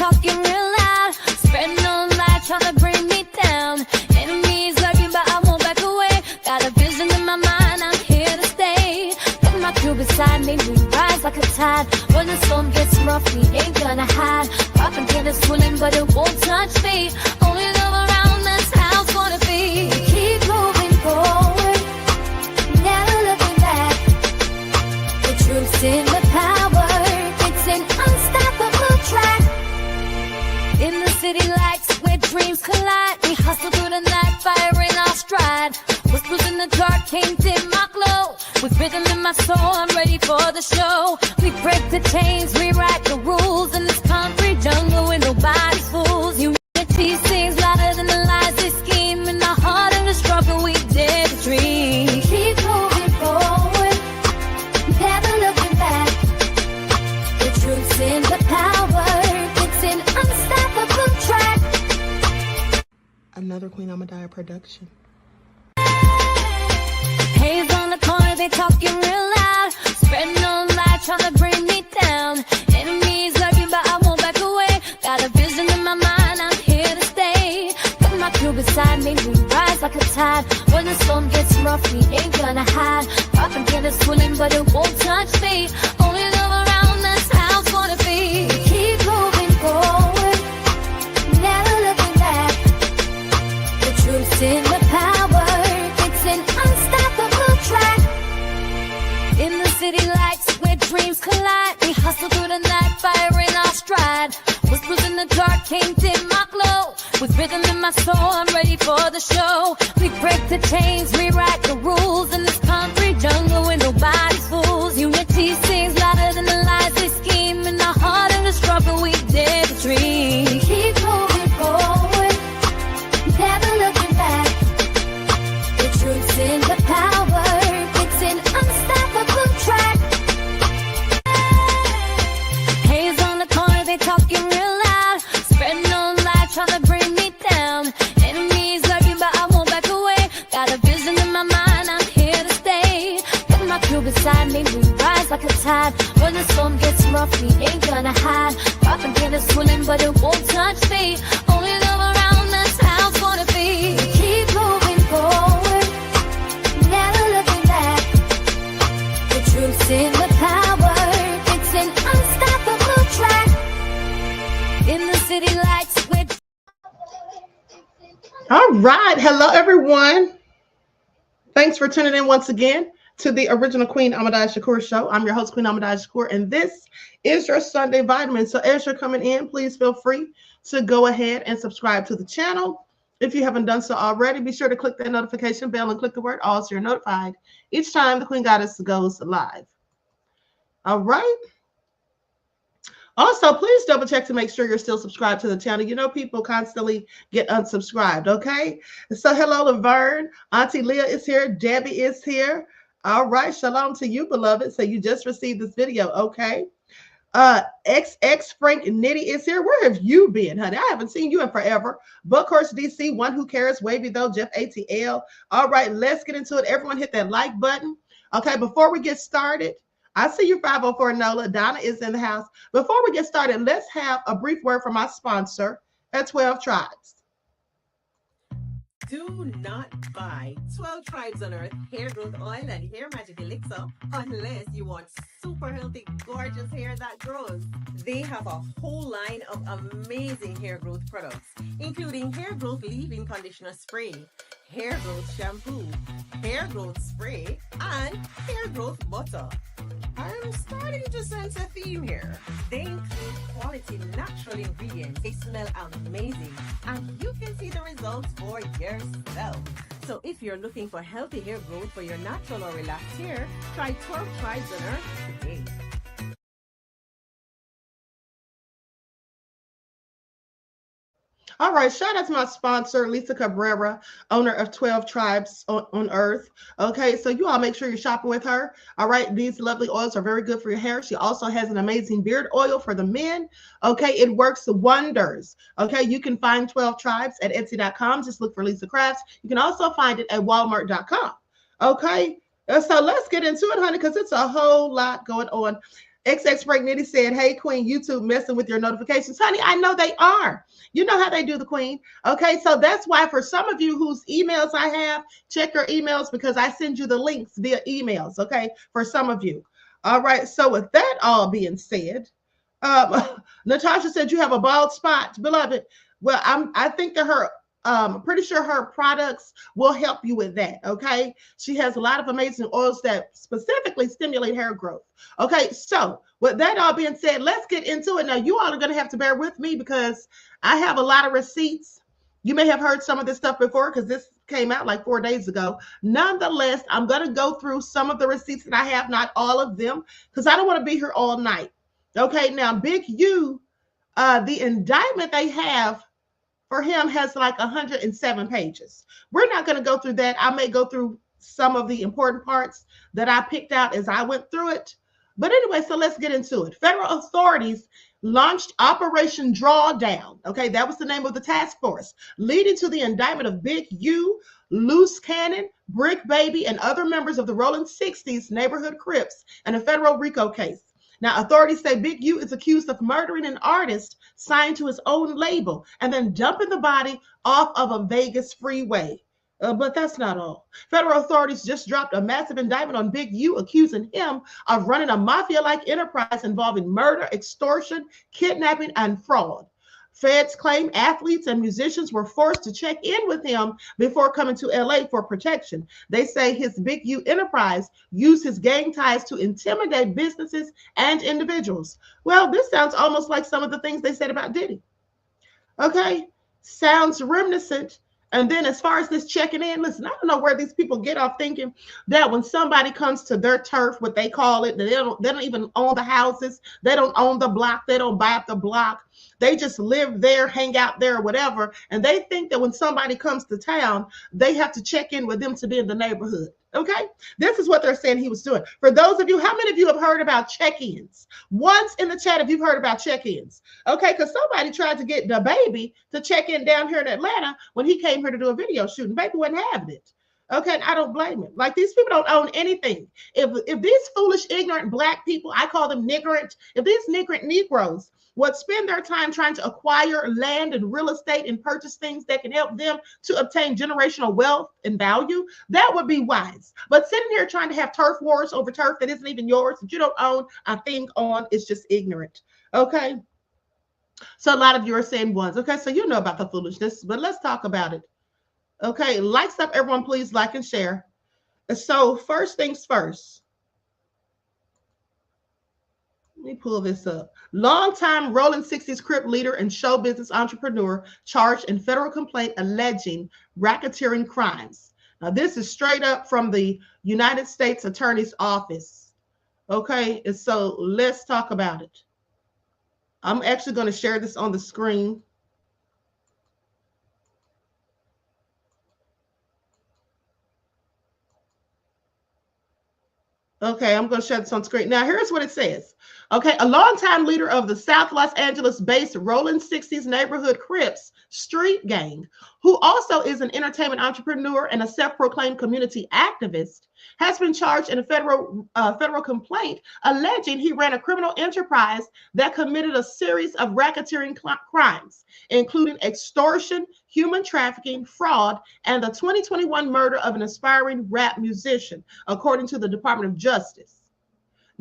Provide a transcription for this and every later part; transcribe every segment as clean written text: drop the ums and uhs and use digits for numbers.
talking real loud, spreading on light, trying to bring me down. Enemies lurking, but I won't back away. Got a vision in my mind, I'm here to stay. Got my crew beside me, we rise like a tide. When the storm gets rough, we ain't gonna hide. Propaganda swirling, but it won't touch me. Only love around, that's how it's gonna be. Keep moving forward, never looking back. The truth's in the power, it's an unstoppable track. In the city lights where dreams collide, we hustle through the night, fire in our stride. Whispers in the dark can't dim my glow. With rhythm in my soul, I'm ready for the show. We break the chains, rewrite the rules in this concrete jungle where nobody's fools. Unity sings louder than the lies they scheme. In the heart of the struggle, we dare to dream. Keep moving forward, never looking back. The truth's in the power, it's an unstoppable track. Another Queen Amadaya production. Haze on the corner, they talking real loud, spreading on light, trying to bring me down. Enemies lurking, but I won't back away. Got a vision in my mind, I'm here to stay. Got my crew beside me, we rise like a tide. When the storm gets rough, we ain't gonna hide. Propaganda swirling, but it won't touch me. Only love around, that's how it's gonna be. Keep moving forward, never looking back. The truth's in the power, it's an unstoppable track. In the city lights where dreams collide, we hustle through the night, fire in our stride. Whispers in the dark can't dim my glow. With rhythm in my soul, I'm ready for the show. We break the chains, rewrite the rules in this concrete jungle where nobody's fools. Unity sings louder than the lies they scheme. In the heart of the struggle, we dare to dream. Keep moving forward, never looking back. The truth's in the power, it's an unstoppable track. Haze on the corner, they talking real loud, spreading on light, trying to bring me down. Enemies lurking, but I won't back away. Got a vision in my mind, I'm here to stay. Got my crew beside me, we rise like a tide. When the storm gets rough, we ain't gonna hide. Propaganda swirling, but it won't touch me. Only love around, that's how it's gonna be. Keep moving forward, never looking back. The truth's in the power, it's an unstoppable track. In the city lights with. All right. Hello, everyone. Thanks for tuning in once again to the original Queen AmadayAShakur show. I'm your host, Queen AmadayAShakur, and this is your Sunday vitamin. So as you're coming in, please feel free to go ahead and subscribe to the channel. If you haven't done so already, be sure to click that notification bell and click the word all so you're notified each time the Queen Goddess goes live. All right. Also, please double check to make sure you're still subscribed to the channel. You know, people constantly get unsubscribed, okay? So hello, Laverne. Auntie Leah is here. Debbie is here. All right. Shalom to you, beloved. So you just received this video, okay? XX Frank Nitty is here. Where have you been, honey? I haven't seen you in forever. Buckhorse DC, One Who Cares, Wavy Though, Jeff ATL. All right, let's get into it. Everyone hit that like button. Okay, before we get started, I see you, 504 Nola. Donna is in the house. Before we get started, let's have a brief word from my sponsor at 12 Tribes. Do not buy 12 Tribes on Earth hair growth oil and hair magic elixir unless you want super healthy, gorgeous hair that grows. They have a whole line of amazing hair growth products, including hair growth leave-in conditioner spray, hair growth shampoo, hair growth spray, and hair growth butter. I'm starting to sense a theme here. They include quality natural ingredients. They smell amazing, and you can see the results for yourself. So if you're looking for healthy hair growth for your natural or relaxed hair, try 12 Tribes on Earth today. All right, shout out to my sponsor, Lisa Cabrera, owner of 12 Tribes on Earth. Okay, so you all make sure you're shopping with her. All right, these lovely oils are very good for your hair. She also has an amazing beard oil for the men. Okay, it works wonders. Okay, you can find 12 Tribes at Etsy.com. Just look for Lisa Crafts. You can also find it at Walmart.com. Okay, so let's get into it, honey, because it's a whole lot going on. XX Break Nitty said, hey, Queen, YouTube messing with your notifications. Honey, I know they are. You know how they do, the Queen. Okay, so that's why for some of you whose emails I have, check your emails because I send you the links via emails, okay, for some of you. All right, so with that all being said, Natasha said you have a bald spot, beloved. Well, I think that her pretty sure her products will help you with that. Okay. She has a lot of amazing oils that specifically stimulate hair growth. Okay. So with that all being said, let's get into it. Now, you all are going to have to bear with me because I have a lot of receipts. You may have heard some of this stuff before because this came out like 4 days ago. Nonetheless, I'm going to go through some of the receipts that I have, not all of them, because I don't want to be here all night. Okay. Now, Big U, the indictment they have for him has like 107 pages. We're not going to go through that. I may go through some of the important parts that I picked out as I went through it. But anyway, so let's get into it. Federal authorities launched Operation Drawdown. Okay, that was the name of the task force, leading to the indictment of Big U, Loose Cannon, Bricc Baby, and other members of the Rolling 60s neighborhood Crips in a federal RICO case. Now, authorities say Big U is accused of murdering an artist signed to his own label and then dumping the body off of a Vegas freeway. But that's not all. Federal authorities just dropped a massive indictment on Big U, accusing him of running a mafia-like enterprise involving murder, extortion, kidnapping, and fraud. Feds claim athletes and musicians were forced to check in with him before coming to LA for protection. They say his Big U enterprise used his gang ties to intimidate businesses and individuals. Well, this sounds almost like some of the things they said about Diddy. Okay, sounds reminiscent. And then as far as this checking in, listen, I don't know where these people get off thinking that when somebody comes to their turf, what they call it, they don't even own the houses. They don't own the block. They don't buy up the block. They just live there, hang out there, or whatever. And they think that when somebody comes to town, they have to check in with them to be in the neighborhood. Okay, this is what they're saying he was doing. For those of you, how many of you have heard about check-ins? Once in the chat, if you've heard about check-ins. Okay, because somebody tried to get the baby to check in down here in Atlanta when he came here to do a video shoot, and baby wasn't having it. Okay, and I don't blame him. Like, these people don't own anything. If these foolish, ignorant black people, I call them niggurant, if these niggurant Negroes would spend their time trying to acquire land and real estate and purchase things that can help them to obtain generational wealth and value, that would be wise. But sitting here trying to have turf wars over turf that isn't even yours, that you don't own a thing on, is just ignorant. Okay, so a lot of you are saying ones. Okay, so you know about the foolishness, but let's talk about it. Okay, like stuff, everyone, please like and share. So first things first. Let me pull this up. Longtime Rolling 60s Crip leader and show business entrepreneur charged in federal complaint alleging racketeering crimes. Now, this is straight up from the United States Attorney's Office. Okay, and so let's talk about it. I'm actually going to share this on the screen. Okay, I'm going to share this on screen. Now, here's what it says. Okay, a longtime leader of the South Los Angeles-based Rolling 60s neighborhood Crips street gang, who also is an entertainment entrepreneur and a self-proclaimed community activist, has been charged in a federal complaint alleging he ran a criminal enterprise that committed a series of racketeering crimes, including extortion, human trafficking, fraud, and the 2021 murder of an aspiring rap musician, according to the Department of Justice.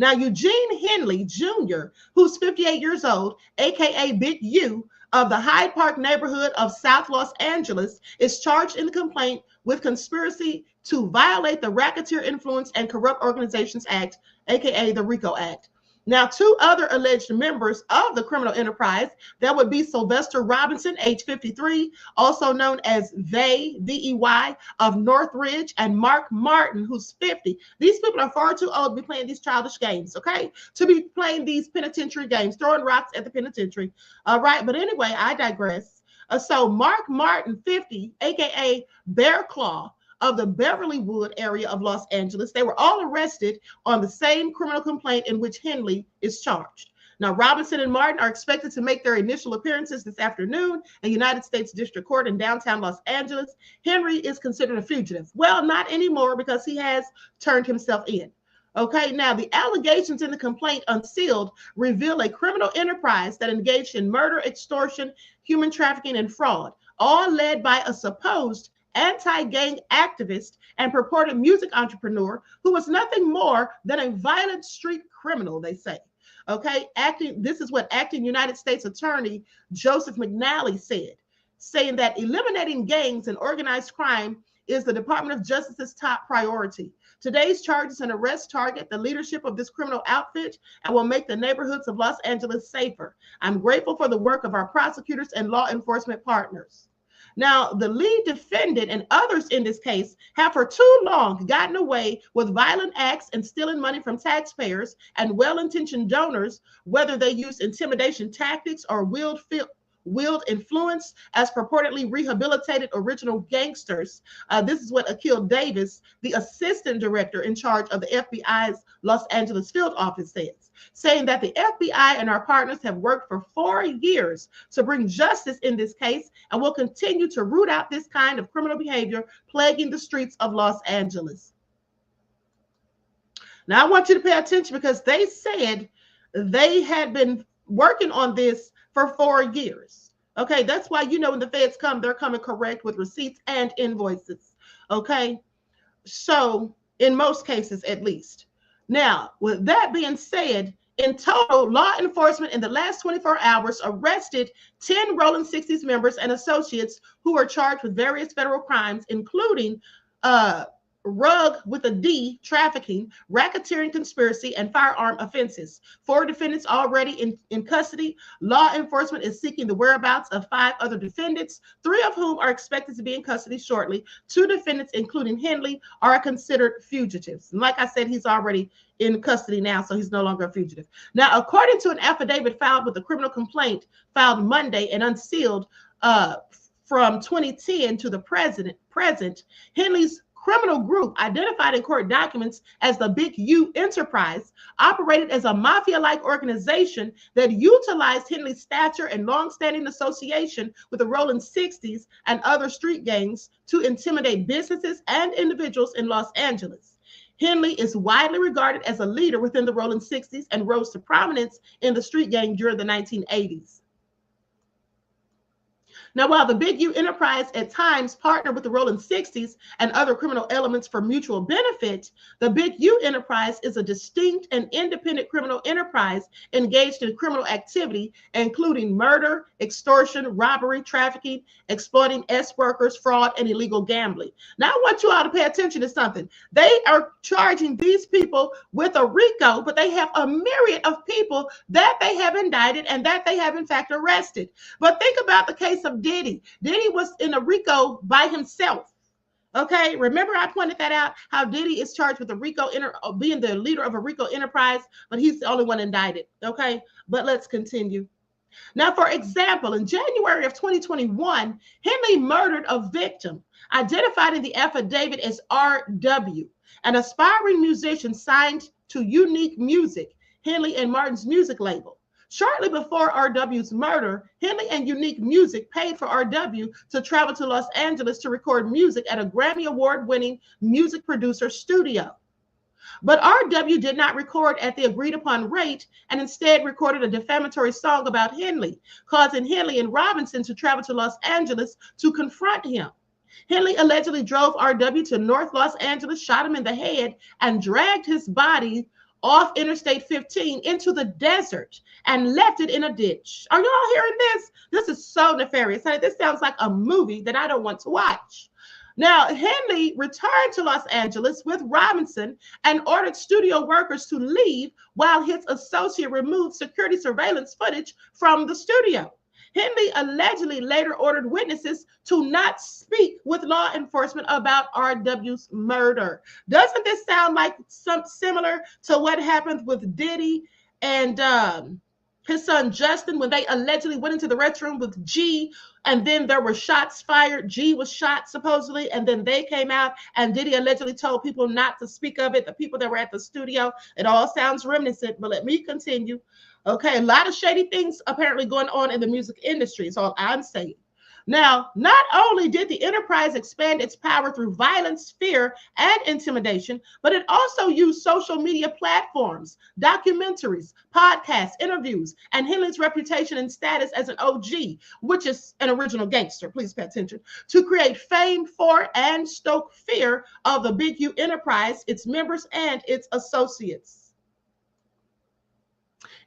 Now, Eugene Henley Jr., who's 58 years old, aka Big U, of the Hyde Park neighborhood of South Los Angeles, is charged in the complaint with conspiracy to violate the Racketeer Influence and Corrupt Organizations Act, aka the RICO Act. Now, two other alleged members of the criminal enterprise, that would be Sylvester Robinson, age 53, also known as Vey, V-E-Y, of Northridge, and Mark Martin, who's 50. These people are far too old to be playing these childish games, okay? To be playing these penitentiary games, throwing rocks at the penitentiary. All right, but anyway, I digress. So Mark Martin, 50, aka Bear Claw, of the Beverlywood area of Los Angeles. They were all arrested on the same criminal complaint in which Henley is charged. Now, Robinson and Martin are expected to make their initial appearances this afternoon in United States District Court in downtown Los Angeles. Henry is considered a fugitive. Well, not anymore because he has turned himself in. Okay, now the allegations in the complaint unsealed reveal a criminal enterprise that engaged in murder, extortion, human trafficking, and fraud, all led by a supposed anti-gang activist and purported music entrepreneur who was nothing more than a violent street criminal, they say. Okay, this is what acting United States Attorney Joseph McNally said, saying that eliminating gangs and organized crime is the Department of Justice's top priority. Today's charges and arrests target the leadership of this criminal outfit and will make the neighborhoods of Los Angeles safer. I'm grateful for the work of our prosecutors and law enforcement partners. Now, the lead defendant and others in this case have for too long gotten away with violent acts and stealing money from taxpayers and well-intentioned donors, whether they use intimidation tactics or wield influence as purportedly rehabilitated original gangsters. This is what Akil Davis, the assistant director in charge of the FBI's Los Angeles field office, says, saying that the FBI and our partners have worked for 4 years to bring justice in this case and will continue to root out this kind of criminal behavior plaguing the streets of Los Angeles. Now, I want you to pay attention because they said they had been working on this for 4 years. Okay, that's why, you know, when the feds come, they're coming correct with receipts and invoices. Okay, so in most cases, at least. Now, with that being said, in total, law enforcement in the last 24 hours arrested 10 Rolling 60s members and associates who are charged with various federal crimes, including RUG with a D, trafficking, racketeering, conspiracy, and firearm offenses. 4 defendants already in custody. Law enforcement is seeking the whereabouts of 5 other defendants, 3 of whom are expected to be in custody shortly. 2 defendants, including Henley, are considered fugitives. And like I said, he's already in custody now, so he's no longer a fugitive. Now, according to an affidavit filed with the criminal complaint filed Monday and unsealed from 2010 to the present, Henley's criminal group, identified in court documents as the Big U Enterprise, operated as a mafia-like organization that utilized Henley's stature and long-standing association with the Rolling 60s and other street gangs to intimidate businesses and individuals in Los Angeles. Henley is widely regarded as a leader within the Rolling 60s and rose to prominence in the street gang during the 1980s. Now, while the Big U Enterprise at times partnered with the Rolling 60s and other criminal elements for mutual benefit, the Big U Enterprise is a distinct and independent criminal enterprise engaged in criminal activity, including murder, extortion, robbery, trafficking, exploiting S-workers, fraud, and illegal gambling. Now, I want you all to pay attention to something. They are charging these people with a RICO, but they have a myriad of people that they have indicted and that they have, in fact, arrested. But think about the case of Diddy. Diddy was in a RICO by himself. Okay, remember I pointed that out, how Diddy is charged with a RICO, being the leader of a RICO enterprise, but he's the only one indicted. Okay, but let's continue. Now, for example, in January of 2021, Henley murdered a victim, identified in the affidavit as R.W., an aspiring musician signed to Unique Music, Henley and Martin's music label. Shortly before R.W.'s murder, Henley and Unique Music paid for R.W. to travel to Los Angeles to record music at a Grammy Award-winning music producer studio. But R.W. did not record at the agreed-upon rate and instead recorded a defamatory song about Henley, causing Henley and Robinson to travel to Los Angeles to confront him. Henley allegedly drove R.W. to North Los Angeles, shot him in the head, and dragged his body off Interstate 15 into the desert and left it in a ditch. Are y'all hearing this? This is so nefarious. Honey, this sounds like a movie that I don't want to watch. Now, Henley returned to Los Angeles with Robinson and ordered studio workers to leave while his associate removed security surveillance footage from the studio. Henley allegedly later ordered witnesses to not speak with law enforcement about R.W.'s murder. Doesn't this sound like something similar to what happened with Diddy and his son Justin when they allegedly went into the restroom with G, and then there were shots fired? G was shot supposedly, and then they came out, and Diddy allegedly told people not to speak of it, the people that were at the studio. It all sounds reminiscent, but let me continue. Okay, a lot of shady things apparently going on in the music industry is all I'm saying. Now, not only did the enterprise expand its power through violence, fear, and intimidation, but it also used social media platforms, documentaries, podcasts, interviews, and Henley's reputation and status as an OG, which is an original gangster, please pay attention, to create fame for and stoke fear of the Big U enterprise, its members, and its associates.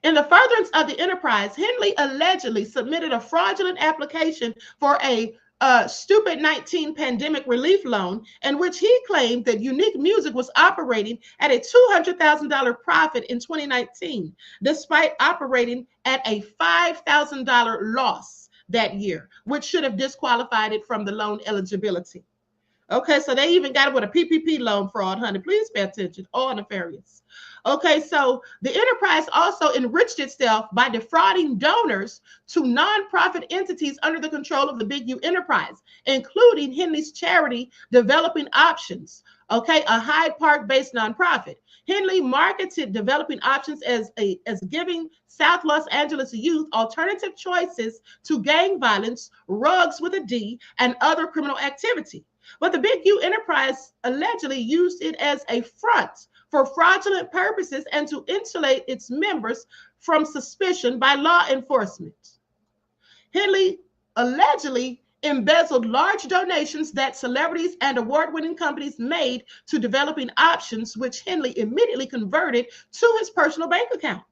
In the furtherance of the enterprise, Henley allegedly submitted a fraudulent application for a stupid 19 pandemic relief loan in which he claimed that Unique Music was operating at a $200,000 profit in 2019, despite operating at a $5,000 loss that year, which should have disqualified it from the loan eligibility. Okay, so they even got it with a PPP loan fraud, honey. Please pay attention. All nefarious. Okay, so the enterprise also enriched itself by defrauding donors to nonprofit entities under the control of the Big U enterprise, including Henley's charity Developing Options, okay, a Hyde Park-based nonprofit. Henley marketed Developing Options as giving South Los Angeles youth alternative choices to gang violence, rugs with a D, and other criminal activity. But the Big U enterprise allegedly used it as a front for fraudulent purposes and to insulate its members from suspicion by law enforcement. Henley allegedly embezzled large donations that celebrities and award-winning companies made to Developing Options, which Henley immediately converted to his personal bank account.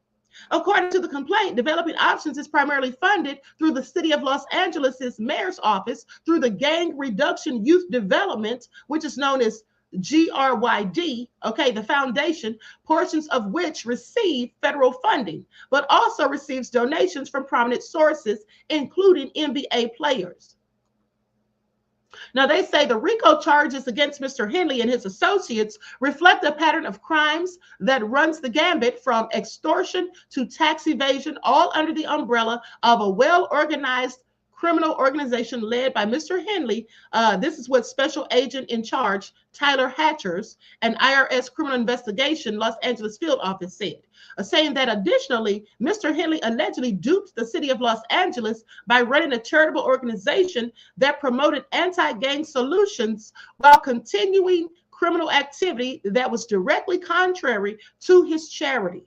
According to the complaint, Developing Options is primarily funded through the City of Los Angeles' mayor's office through the Gang Reduction Youth Development, which is known as GRYD, okay, the foundation, portions of which receive federal funding, but also receives donations from prominent sources, including NBA players. Now, they say the RICO charges against Mr. Henley and his associates reflect a pattern of crimes that runs the gambit from extortion to tax evasion, all under the umbrella of a well-organized criminal organization led by Mr. Henley. This is what Special Agent in Charge Tyler Hatchers and IRS Criminal Investigation Los Angeles Field Office said, saying that additionally, Mr. Henley allegedly duped the city of Los Angeles by running a charitable organization that promoted anti-gang solutions while continuing criminal activity that was directly contrary to his charity.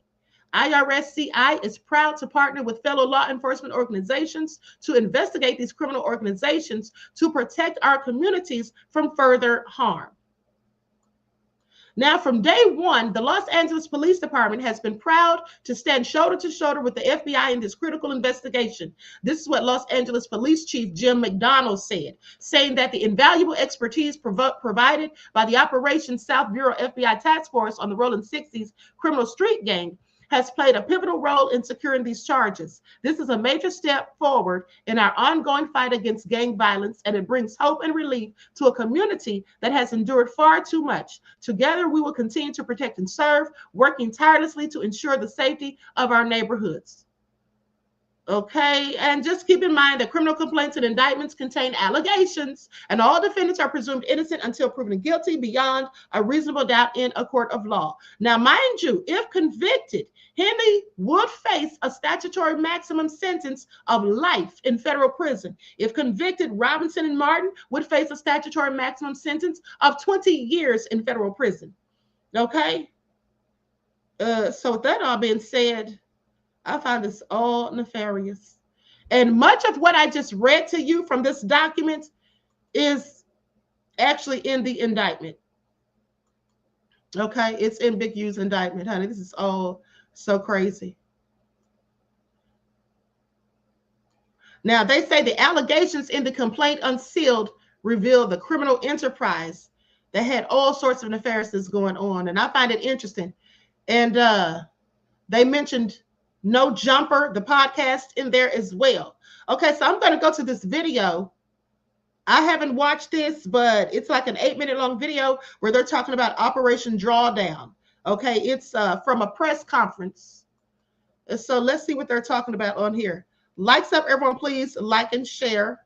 IRSCI is proud to partner with fellow law enforcement organizations to investigate these criminal organizations to protect our communities from further harm. Now, from day one, the Los Angeles Police Department has been proud to stand shoulder to shoulder with the FBI in this critical investigation. This is what Los Angeles Police Chief Jim McDonald said, saying that the invaluable expertise provided by the Operations South Bureau FBI Task Force on the Rolling 60s criminal street gang has played a pivotal role in securing these charges. This is a major step forward in our ongoing fight against gang violence, and it brings hope and relief to a community that has endured far too much. Together, we will continue to protect and serve, working tirelessly to ensure the safety of our neighborhoods. Okay, and just keep in mind that criminal complaints and indictments contain allegations, and all defendants are presumed innocent until proven guilty beyond a reasonable doubt in a court of law. Now, mind you, if convicted, Henley would face a statutory maximum sentence of life in federal prison. If convicted, Robinson and Martin would face a statutory maximum sentence of 20 years in federal prison. Okay, so with that all being said, I find this all nefarious. And much of what I just read to you from this document is actually in the indictment. Okay, it's in Big U's indictment, honey. This is all so crazy. Now, they say the allegations in the complaint unsealed reveal the criminal enterprise that had all sorts of nefariousness going on. And I find it interesting. And they mentioned No Jumper, the podcast, in there as well. Okay, so I'm going to go to this video. I haven't watched this, but it's like an 8-minute long video where they're talking about Operation Drawdown. Okay, it's from a press conference. So let's see what they're talking about on here. Lights up, everyone, please like and share.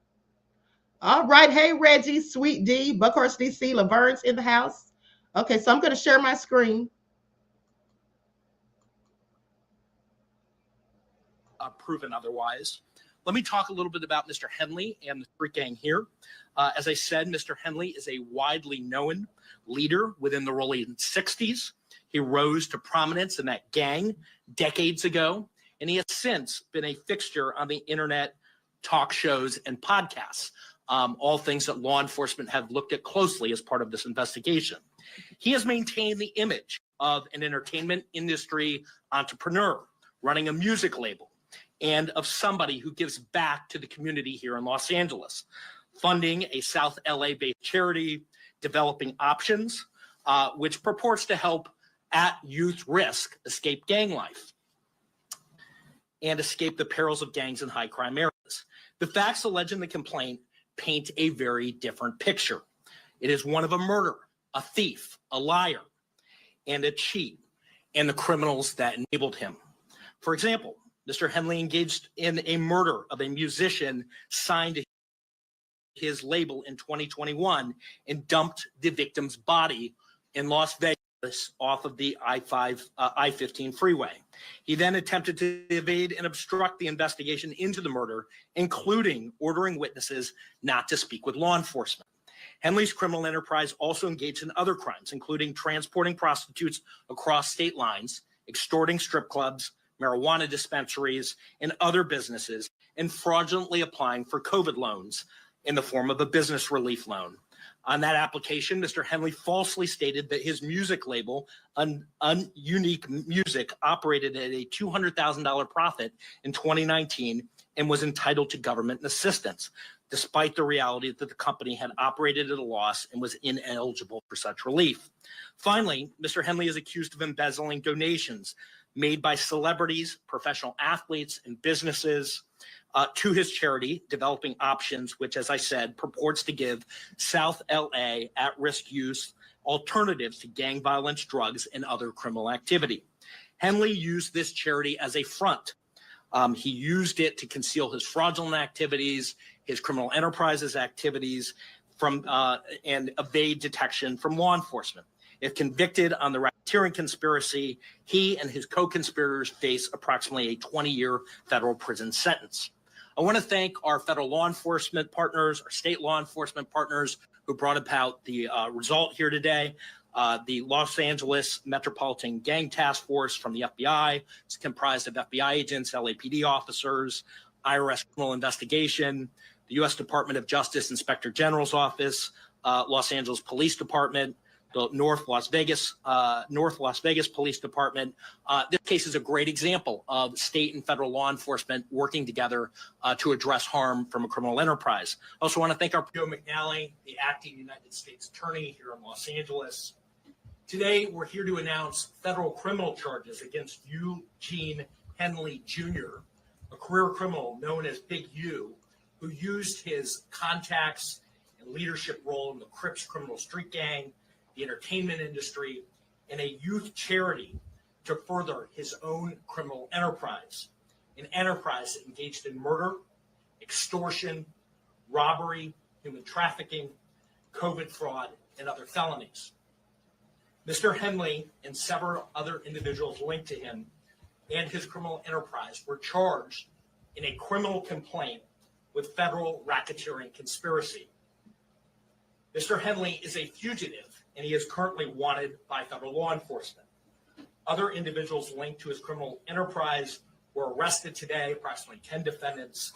All right, hey, Reggie, Sweet D, Buckhorst DC, Laverne's in the house. Okay, so I'm going to share my screen. Proven otherwise. Let me talk a little bit about Mr. Henley and the street gang here. As I said, Mr. Henley is a widely known leader within the rolling 60s. He rose to prominence in that gang decades ago, and he has since been a fixture on the internet, talk shows, and podcasts, all things that law enforcement have looked at closely as part of this investigation. He has maintained the image of an entertainment industry entrepreneur running a music label, and of somebody who gives back to the community here in Los Angeles, funding a South LA-based charity, developing options, which purports to help at youth risk escape gang life and escape the perils of gangs in high crime areas. The facts alleged in the complaint paint a very different picture. It is one of a murderer, a thief, a liar, and a cheat, and the criminals that enabled him. For example, Mr. Henley engaged in a murder of a musician signed to his label in 2021 and dumped the victim's body in Las Vegas off of the I-15 freeway. He then attempted to evade and obstruct the investigation into the murder, including ordering witnesses not to speak with law enforcement. Henley's criminal enterprise also engaged in other crimes, including transporting prostitutes across state lines, extorting strip clubs, marijuana dispensaries, and other businesses, and fraudulently applying for COVID loans in the form of a business relief loan. On that application, Mr. Henley falsely stated that his music label, Unique Music, operated at a $200,000 profit in 2019 and was entitled to government assistance, despite the reality that the company had operated at a loss and was ineligible for such relief. Finally, Mr. Henley is accused of embezzling donations made by celebrities, professional athletes, and businesses to his charity, Developing Options, which, as I said, purports to give South LA at-risk youth alternatives to gang violence, drugs, and other criminal activity. Henley used this charity as a front. He used it to conceal his fraudulent activities, his criminal enterprises activities, and evade detection from law enforcement. If convicted on the racketeering conspiracy, he and his co-conspirators face approximately a 20-year federal prison sentence. I want to thank our federal law enforcement partners, our state law enforcement partners who brought about the result here today. The Los Angeles Metropolitan Gang Task Force from the FBI. It's comprised of FBI agents, LAPD officers, IRS criminal investigation, the U.S. Department of Justice Inspector General's Office, Los Angeles Police Department, the North Las Vegas Police Department. This case is a great example of state and federal law enforcement working together to address harm from a criminal enterprise. I also want to thank our Joe McNally, the acting United States Attorney here in Los Angeles. Today, we're here to announce federal criminal charges against Eugene Henley Jr., a career criminal known as Big U, who used his contacts and leadership role in the Crips criminal street gang, the entertainment industry, and a youth charity to further his own criminal enterprise, an enterprise that engaged in murder, extortion, robbery, human trafficking, COVID fraud, and other felonies. Mr. Henley and several other individuals linked to him and his criminal enterprise were charged in a criminal complaint with federal racketeering conspiracy. Mr. Henley is a fugitive, and he is currently wanted by federal law enforcement. Other individuals linked to his criminal enterprise were arrested today, approximately 10 defendants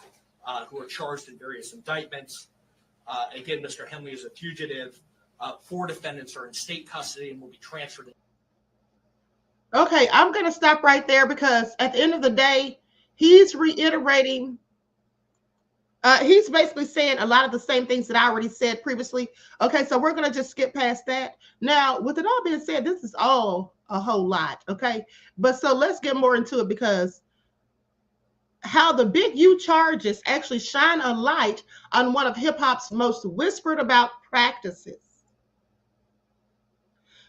who are charged in various indictments. Again, Mr. Henley is a fugitive. 4 defendants are in state custody and will be transferred. Okay, I'm going to stop right there because at the end of the day, he's reiterating, he's basically saying a lot of the same things that I already said previously. Okay, so we're going to just skip past that. Now, with it all being said, this is all a whole lot, okay? But so let's get more into it because how the Big U charges actually shine a light on one of hip-hop's most whispered about practices.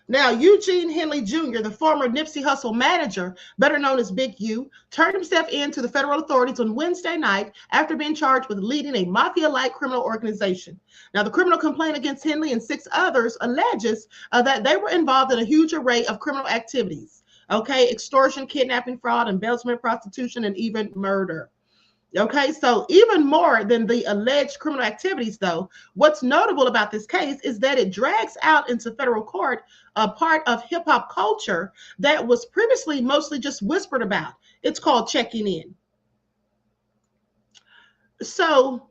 Now, Eugene Henley Jr., the former Nipsey Hussle manager, better known as Big U, turned himself in to the federal authorities on Wednesday night after being charged with leading a mafia-like criminal organization. Now, the criminal complaint against Henley and 6 others alleges that they were involved in a huge array of criminal activities. Okay, extortion, kidnapping, fraud, embezzlement, prostitution, and even murder. Okay, so even more than the alleged criminal activities, though, what's notable about this case is that it drags out into federal court a part of hip hop culture that was previously mostly just whispered about. It's called checking in. So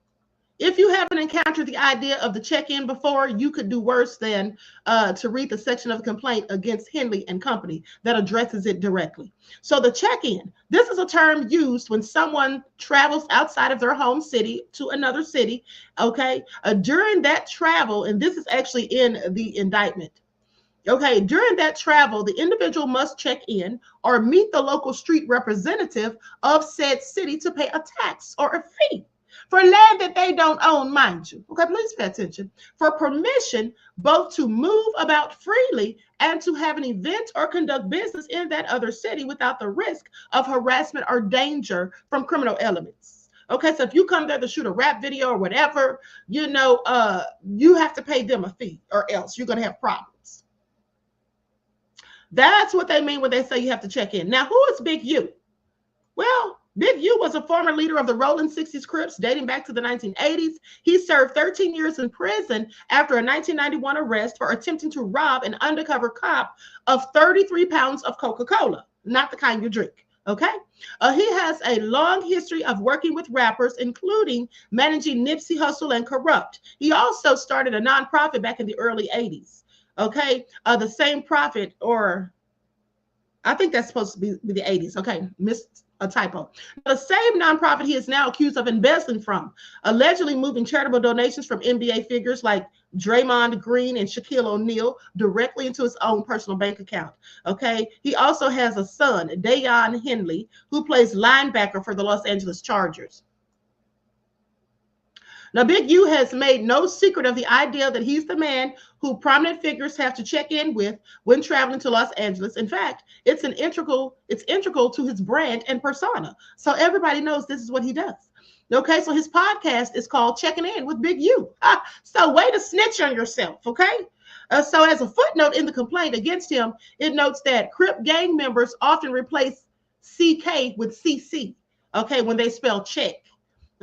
if you haven't encountered the idea of the check-in before, you could do worse than to read the section of the complaint against Henley and Company that addresses it directly. So the check-in, this is a term used when someone travels outside of their home city to another city, okay? During that travel, and this is actually in the indictment, okay, during that travel, the individual must check in or meet the local street representative of said city to pay a tax or a fee for land that they don't own, mind you. Okay, please pay attention. For permission both to move about freely and to have an event or conduct business in that other city without the risk of harassment or danger from criminal elements. Okay, so if you come there to shoot a rap video or whatever, you know, you have to pay them a fee or else you're going to have problems. That's what they mean when they say you have to check in. Now, who is Big U? Well, Big U was a former leader of the Rolling 60s Crips dating back to the 1980s. He served 13 years in prison after a 1991 arrest for attempting to rob an undercover cop of 33 pounds of Coca-Cola, not the kind you drink, okay? He has a long history of working with rappers, including managing Nipsey Hussle and Corrupt. He also started a nonprofit back in the early 80s, okay? The same profit, or I think that's supposed to be the 80s, okay? Missed a typo. The same nonprofit he is now accused of embezzling from, allegedly moving charitable donations from NBA figures like Draymond Green and Shaquille O'Neal directly into his own personal bank account. Okay. He also has a son, Dayon Henley, who plays linebacker for the Los Angeles Chargers. Now, Big U has made no secret of the idea that he's the man who prominent figures have to check in with when traveling to Los Angeles. In fact, it's integral to his brand and persona. So everybody knows this is what he does. Okay, so his podcast is called Checking In with Big U. So way to snitch on yourself, okay? So as a footnote in the complaint against him, it notes that Crip gang members often replace CK with CC, okay, when they spell check,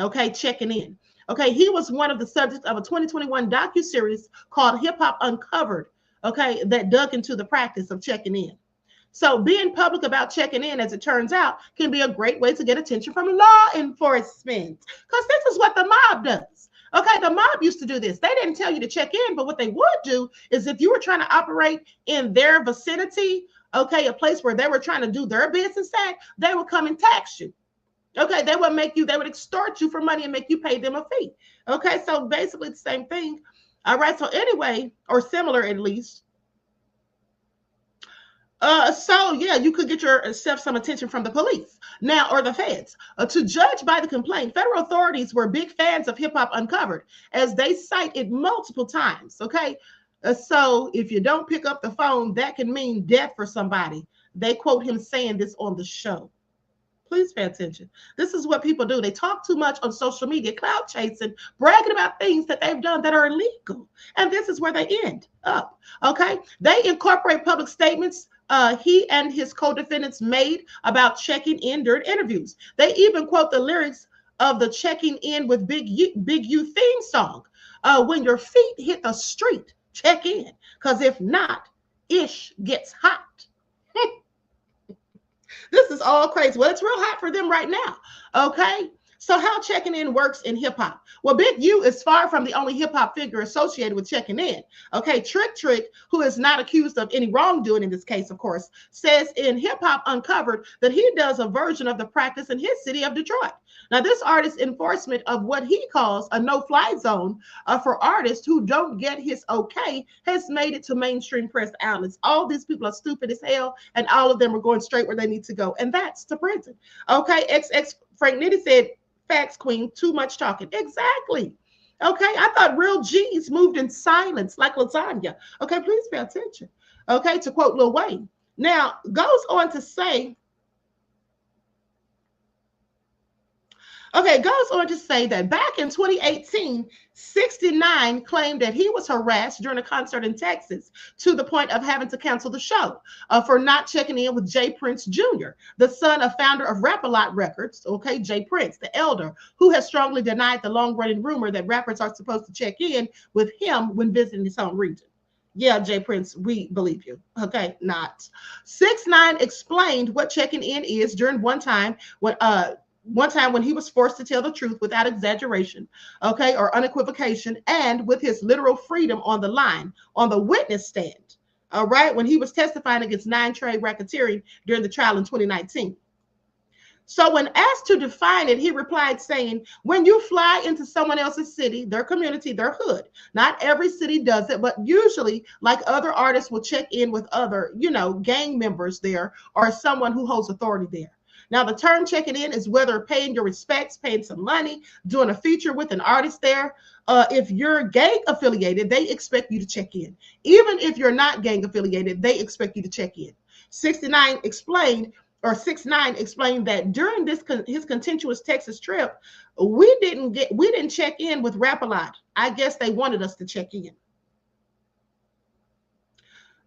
okay, checking in. Okay, he was one of the subjects of a 2021 docuseries called Hip Hop Uncovered, okay, that dug into the practice of checking in. So being public about checking in, as it turns out, can be a great way to get attention from law enforcement, because this is what the mob does. Okay, the mob used to do this. They didn't tell you to check in, but what they would do is if you were trying to operate in their vicinity, okay, a place where they were trying to do their business at, they would come and tax you. Okay, they would extort you for money and make you pay them a fee. Okay, so basically the same thing. All right, so anyway, or similar at least. So yeah, you could get yourself some attention from the police now or the feds. To judge by the complaint, federal authorities were big fans of Hip Hop Uncovered, as they cite it multiple times. Okay, so if you don't pick up the phone, that can mean death for somebody. They quote him saying this on the show. Please pay attention. This is what people do. They talk too much on social media, cloud chasing, bragging about things that they've done that are illegal. And this is where they end up. Okay. They incorporate public statements he and his co-defendants made about checking in during interviews. They even quote the lyrics of the Checking In with Big U theme song. When your feet hit the street, check in. Because if not, ish gets hot. This is all crazy. Well, it's real hot for them right now. Okay. So how checking in works in hip hop? Well, Big U is far from the only hip hop figure associated with checking in. Okay. Trick, who is not accused of any wrongdoing in this case, of course, says in Hip Hop Uncovered that he does a version of the practice in his city of Detroit. Now, this artist's enforcement of what he calls a no-fly zone for artists who don't get his okay has made it to mainstream press outlets. All these people are stupid as hell, and all of them are going straight where they need to go, and that's to prison. Okay, XX Frank Nitty said, facts, Queen, too much talking. Exactly. Okay, I thought real G's moved in silence like lasagna. Okay, please pay attention. Okay, to quote Lil Wayne. Now, goes on to say, Okay, it goes on to say that back in 2018, 69 claimed that he was harassed during a concert in Texas to the point of having to cancel the show for not checking in with Jay Prince Jr., the son of founder of Rap-A-Lot Records, okay, Jay Prince, the elder, who has strongly denied the long-running rumor that rappers are supposed to check in with him when visiting his home region. Yeah, Jay Prince, we believe you. Okay, not. 6ix9ine explained what checking in is during one time when he was forced to tell the truth without exaggeration, okay, or unequivocation, and with his literal freedom on the line, on the witness stand, all right, when he was testifying against 9 Trey racketeering during the trial in 2019. So when asked to define it, he replied saying, when you fly into someone else's city, their community, their hood, not every city does it, but usually like other artists will check in with other, gang members there or someone who holds authority there. Now, the term checking in is whether paying your respects, paying some money, doing a feature with an artist there. If you're gang affiliated, they expect you to check in. Even if you're not gang affiliated, they expect you to check in. 6ix9ine explained that during his contentious Texas trip, we didn't check in with Rap-A-Lot. I guess they wanted us to check in.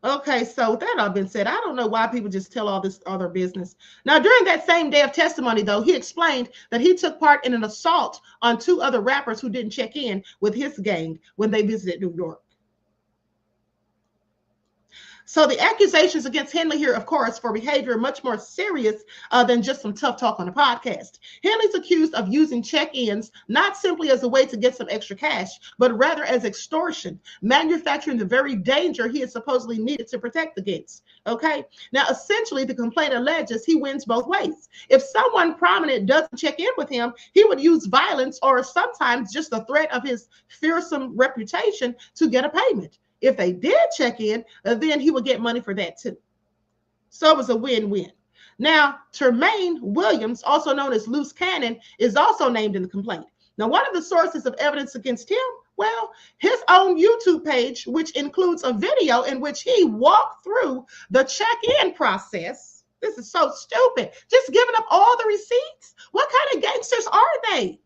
Okay, so with that all been said, I don't know why people just tell all this other business. Now, during that same day of testimony, though, he explained that he took part in an assault on 2 other rappers who didn't check in with his gang when they visited New York. So the accusations against Henley here, of course, for behavior much more serious than just some tough talk on a podcast. Henley's accused of using check-ins not simply as a way to get some extra cash, but rather as extortion, manufacturing the very danger he is supposedly needed to protect against. Okay. Now, essentially, the complaint alleges he wins both ways. If someone prominent doesn't check in with him, he would use violence or sometimes just the threat of his fearsome reputation to get a payment. If they did check in, then he would get money for that too. So it was a win-win. Now, Tremaine Williams, also known as Loose Cannon, is also named in the complaint. Now, one of the sources of evidence against him, well, his own YouTube page, which includes a video in which he walked through the check-in process. This is so stupid. Just giving up all the receipts? What kind of gangsters are they?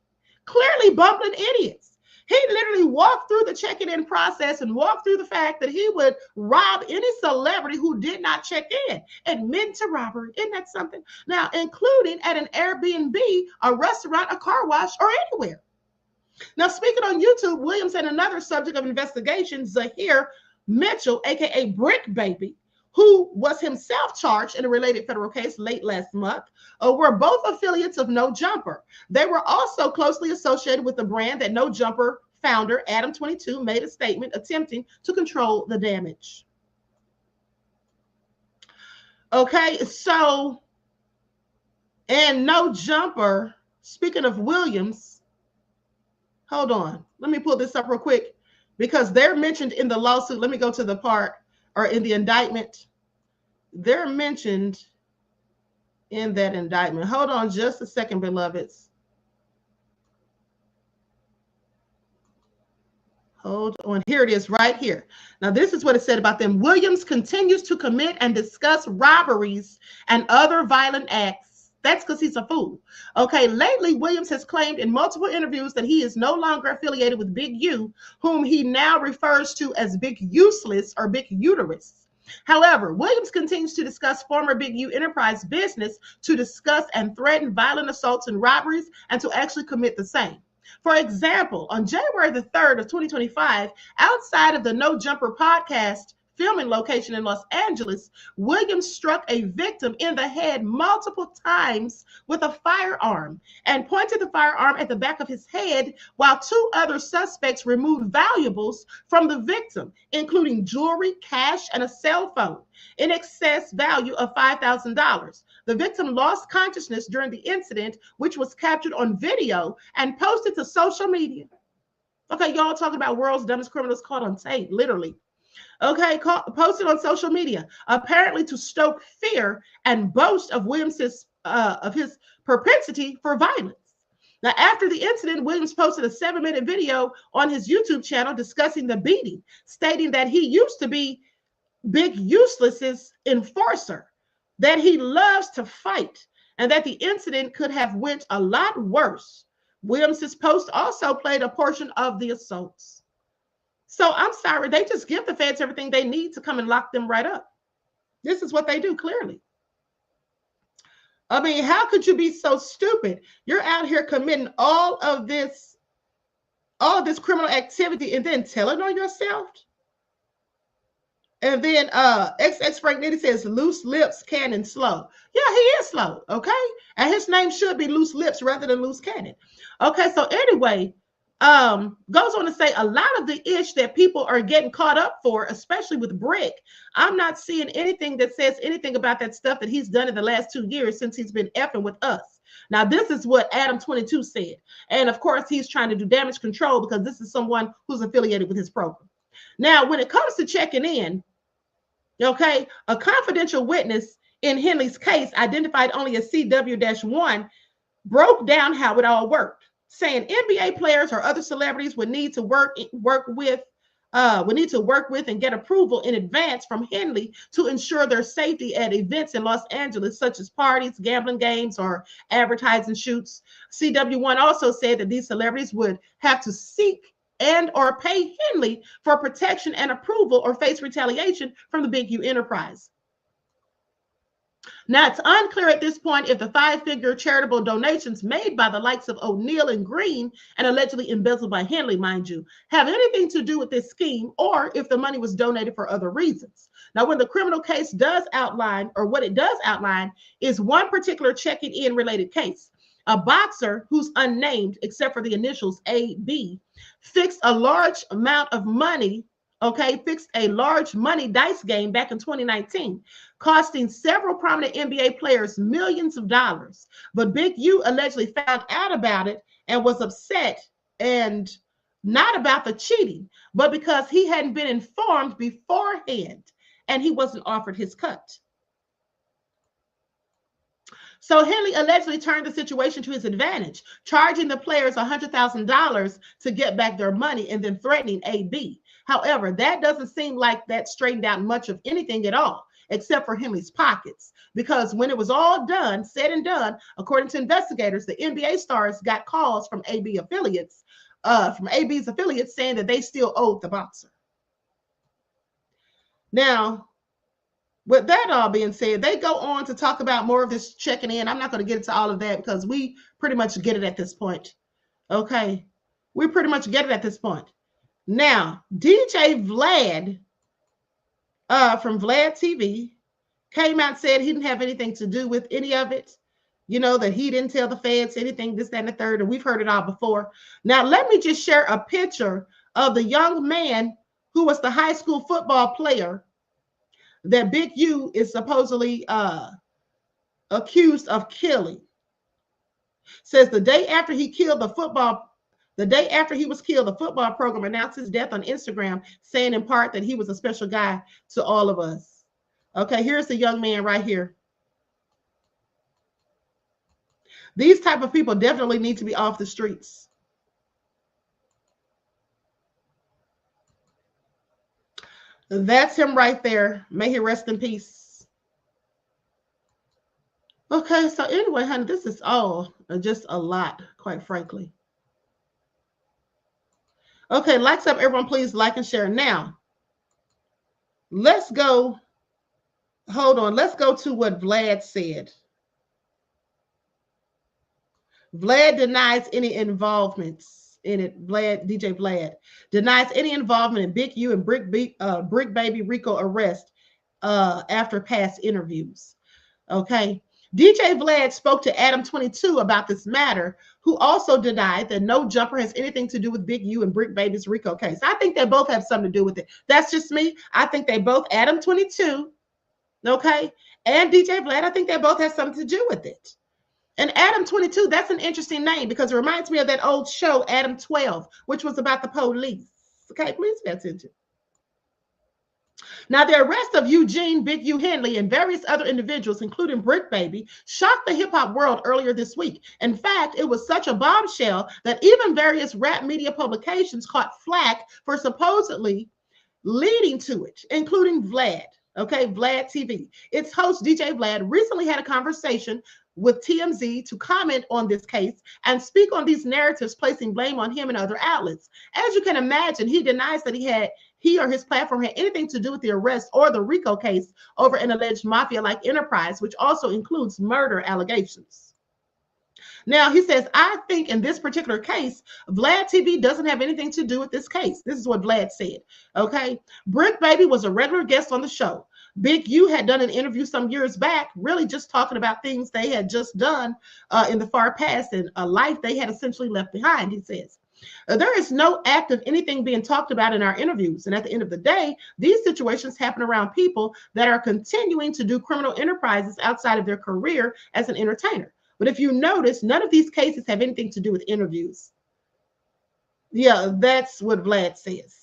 Clearly bumbling idiots. He literally walked through the checking in process and walked through the fact that he would rob any celebrity who did not check in, admit to robbery. Isn't that something? Now, including at an Airbnb, a restaurant, a car wash, or anywhere. Now, speaking on YouTube, Williams had another subject of investigation, Zahir Mitchell, aka Bricc Baby, who was himself charged in a related federal case late last month, were both affiliates of No Jumper. They were also closely associated with the brand that No Jumper founder, Adam22, made a statement attempting to control the damage. Okay, so, and No Jumper, speaking of Williams, hold on, let me pull this up real quick because they're mentioned in the lawsuit. Let me go to the part, or in the indictment. They're mentioned in that indictment. Hold on just a second, beloveds. Hold on. Here it is right here. Now, this is what it said about them. Williams continues to commit and discuss robberies and other violent acts. That's because he's a fool. Okay, lately, Williams has claimed in multiple interviews that he is no longer affiliated with Big U, whom he now refers to as Big Useless or Big Uterus. However, Williams continues to discuss former Big U Enterprise business to discuss and threaten violent assaults and robberies and to actually commit the same. For example, on January the 3rd of 2025, outside of the No Jumper podcast filming location in Los Angeles, Williams struck a victim in the head multiple times with a firearm and pointed the firearm at the back of his head while 2 other suspects removed valuables from the victim, including jewelry, cash, and a cell phone in excess value of $5,000. The victim lost consciousness during the incident, which was captured on video and posted to social media. Okay, y'all talking about world's dumbest criminals caught on tape, literally. Okay, posted on social media, apparently to stoke fear and boast of Williams's of his propensity for violence. Now, after the incident, Williams posted a 7-minute video on his YouTube channel discussing the beating, stating that he used to be Big Useless's enforcer, that he loves to fight, and that the incident could have went a lot worse. Williams' post also played a portion of the assaults. So I'm sorry, they just give the feds everything they need to come and lock them right up. This is what they do, clearly. I mean, how could you be so stupid? You're out here committing all this criminal activity and then telling on yourself? And then XX Frank Nitty says loose lips, cannon slow. Yeah, he is slow, okay? And his name should be Loose Lips rather than Loose Cannon. Okay, so anyway, goes on to say a lot of the ish that people are getting caught up for, especially with Bricc, I'm not seeing anything that says anything about that stuff that he's done in the last 2 years since he's been effing with us. Now, this is what Adam 22 said. And of course, he's trying to do damage control because this is someone who's affiliated with his program. Now, when it comes to checking in, okay, a confidential witness in Henley's case identified only as CW-1 broke down how it all worked, saying NBA players or other celebrities would need to work with and get approval in advance from Henley to ensure their safety at events in Los Angeles, such as parties, gambling games, or advertising shoots. CW1 also said that these celebrities would have to seek and or pay Henley for protection and approval or face retaliation from the Big U enterprise. Now, it's unclear at this point if the 5-figure charitable donations made by the likes of O'Neill and Green, and allegedly embezzled by Henley, mind you, have anything to do with this scheme, or if the money was donated for other reasons. Now, when the criminal case does outline, or what it does outline, is one particular checking in related case. A boxer who's unnamed, except for the initials AB, fixed a large money dice game back in 2019, costing several prominent NBA players millions of dollars. But Big U allegedly found out about it and was upset, and not about the cheating, but because he hadn't been informed beforehand and he wasn't offered his cut. So Henley allegedly turned the situation to his advantage, charging the players $100,000 to get back their money and then threatening AB. However, that doesn't seem like that straightened out much of anything at all, except for Henley's pockets. Because when it was all said and done, according to investigators, the NBA stars got calls from AB's affiliates saying that they still owed the boxer. Now, with that all being said, they go on to talk about more of this checking in. I'm not going to get into all of that because we pretty much get it at this point. Okay. We pretty much get it at this point. Now, DJ VLAD from VLAD TV came out and said he didn't have anything to do with any of it. You know, that he didn't tell the feds anything, this, that, and the third. And we've heard it all before. Now, let me just share a picture of the young man who was the high school football player that Big U is supposedly accused of killing. Says the day after he was killed, the football program announced his death on Instagram, saying in part that he was a special guy to all of us. Okay, here's the young man right here. These type of people definitely need to be off the streets. That's him right there. May he rest in peace. Okay, so anyway, honey, this is all just a lot, quite frankly. Okay, likes up, everyone, please like and share. Now, let's go. Hold on. Let's go to what Vlad said. Vlad denies any involvements in it. DJ Vlad denies any involvement in Big U and Bricc baby RICO arrest after past interviews. Okay. DJ Vlad spoke to Adam 22 about this matter, who also denied that no jumper has anything to do with Big U and Bricc baby's RICO case. I think they both have something to do with it. That's just me. I think they both, Adam 22, okay, and DJ Vlad, I think they both have something to do with it. And Adam 22, that's an interesting name because it reminds me of that old show, Adam 12, which was about the police. Okay, please pay attention. Now, the arrest of Eugene Big U Henley and various other individuals, including Bricc baby, shocked the hip-hop world earlier this week. In fact, it was such a bombshell that even various rap media publications caught flack for supposedly leading to it, including Vlad. Okay, Vlad TV. Its host, DJ Vlad, recently had a conversation with TMZ to comment on this case and speak on these narratives, placing blame on him and other outlets. As you can imagine, he denies that he or his platform had anything to do with the arrest or the RICO case over an alleged mafia-like enterprise, which also includes murder allegations. Now, he says, I think in this particular case, Vlad TV doesn't have anything to do with this case. This is what Vlad said, okay? Bricc Baby was a regular guest on the show. Big U had done an interview some years back, really just talking about things they had just done in the far past and a life they had essentially left behind, he says. There is no act of anything being talked about in our interviews. And at the end of the day, these situations happen around people that are continuing to do criminal enterprises outside of their career as an entertainer. But if you notice, none of these cases have anything to do with interviews. Yeah, that's what Vlad says.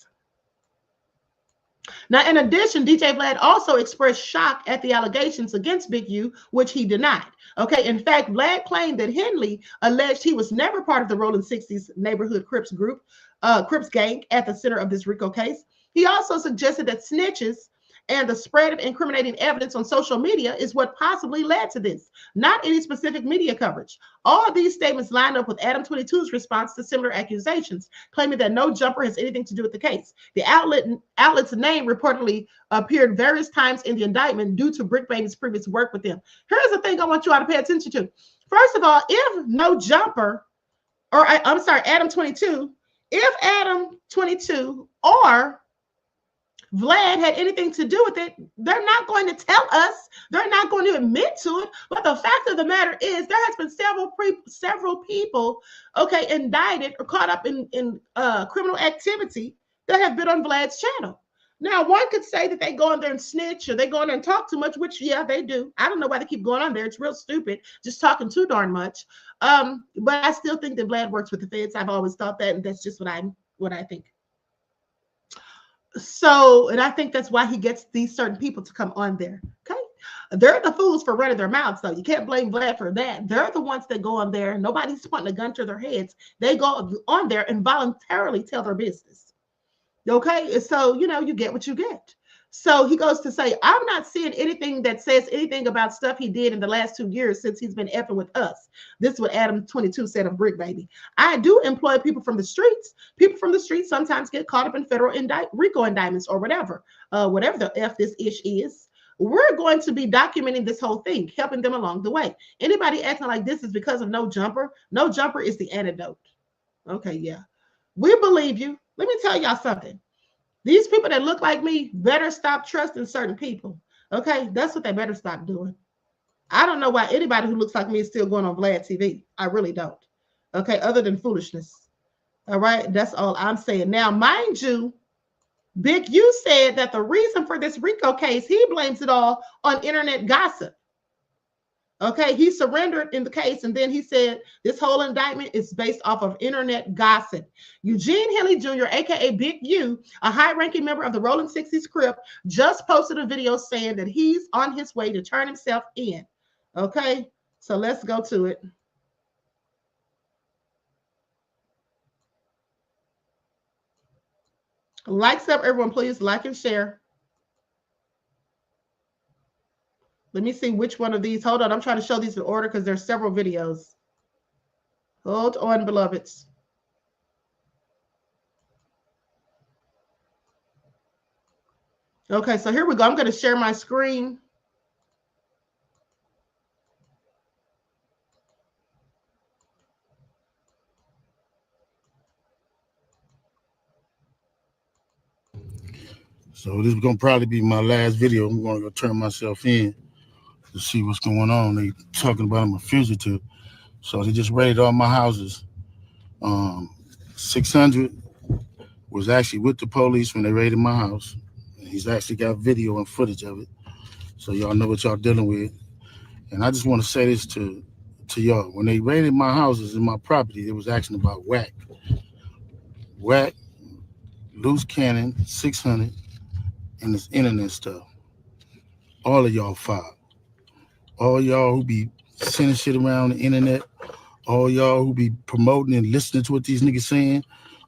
Now, in addition, DJ Vlad also expressed shock at the allegations against Big U, which he denied. Okay, in fact, Vlad claimed that Henley alleged he was never part of the Rolling 60s neighborhood Crips group, Crips gang at the center of this RICO case. He also suggested that snitches and the spread of incriminating evidence on social media is what possibly led to this, not any specific media coverage. All of these statements line up with Adam 22's response to similar accusations, claiming that no jumper has anything to do with the case. The outlet's name reportedly appeared various times in the indictment due to Bricc Baby's previous work with them. Here's the thing I want you all to pay attention to. First of all, if no jumper, or I'm sorry, Adam 22, if Adam 22 or Vlad had anything to do with it, they're not going to tell us. They're not going to admit to it. But the fact of the matter is there has been several people, okay, indicted or caught up in criminal activity that have been on Vlad's channel. Now, one could say that they go on there and snitch or they go on there and talk too much, which, yeah, they do. I don't know why they keep going on there. It's real stupid, just talking too darn much. But I still think that Vlad works with the feds. I've always thought that, and that's just what I think. So, and I think that's why he gets these certain people to come on there. Okay. They're the fools for running their mouths, though. You can't blame Vlad for that. They're the ones that go on there. Nobody's pointing a gun to their heads. They go on there and voluntarily tell their business. Okay. So, you know, you get what you get. So he goes to say, I'm not seeing anything that says anything about stuff he did in the last 2 years since he's been effing with us. This is what Adam 22 said of Bricc Baby. I do employ people from the streets. People from the streets sometimes get caught up in federal RICO indictments or whatever the F this ish is. We're going to be documenting this whole thing, helping them along the way. Anybody acting like this is because of no jumper? No jumper is the antidote. Okay, yeah. We believe you. Let me tell y'all something. These people that look like me better stop trusting certain people. Okay, that's what they better stop doing. I don't know why anybody who looks like me is still going on Vlad TV. I really don't. Okay, other than foolishness. All right, that's all I'm saying. Now, mind you, Big U said that the reason for this RICO case, he blames it all on internet gossip. Okay, he surrendered in the case, and then he said this whole indictment is based off of internet gossip. Eugene Henley Jr., aka Big U, a high-ranking member of the Rolling 60s Crip, just posted a video saying that he's on his way to turn himself in. Okay, so let's go to it. Likes up, everyone, please like and share. Let me see which one of these. Hold on. I'm trying to show these in order because there's several videos. Hold on, beloveds. Okay, so here we go. I'm going to share my screen. So this is going to probably be my last video. I'm going to go turn myself in to see what's going on. They talking about I'm a fugitive. So they just raided all my houses. 600 was actually with the police when they raided my house. He's actually got video and footage of it. So y'all know what y'all dealing with. And I just want to say this to y'all. When they raided my houses and my property, it was asking about Wack. Wack, loose cannon, 600, and this internet stuff. All of y'all filed. All y'all who be sending shit around the internet, all y'all who be promoting and listening to what these niggas saying,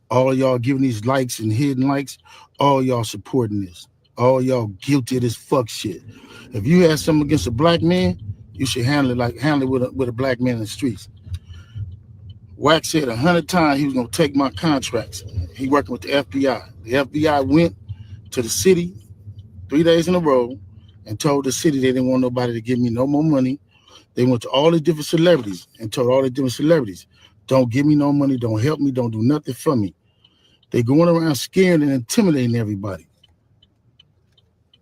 all y'all giving these likes and hidden likes, all y'all supporting this. All y'all guilty of this fuck shit. If you had something against a black man, You should handle it with a black man in the streets. Wack said 100 times he was gonna take my contracts. He working with the FBI. The FBI went to the city 3 days in a row and told the city they didn't want nobody to give me no more money. They went to all the different celebrities and told all the different celebrities, don't give me no money, don't help me, don't do nothing for me. They going around scaring and intimidating everybody.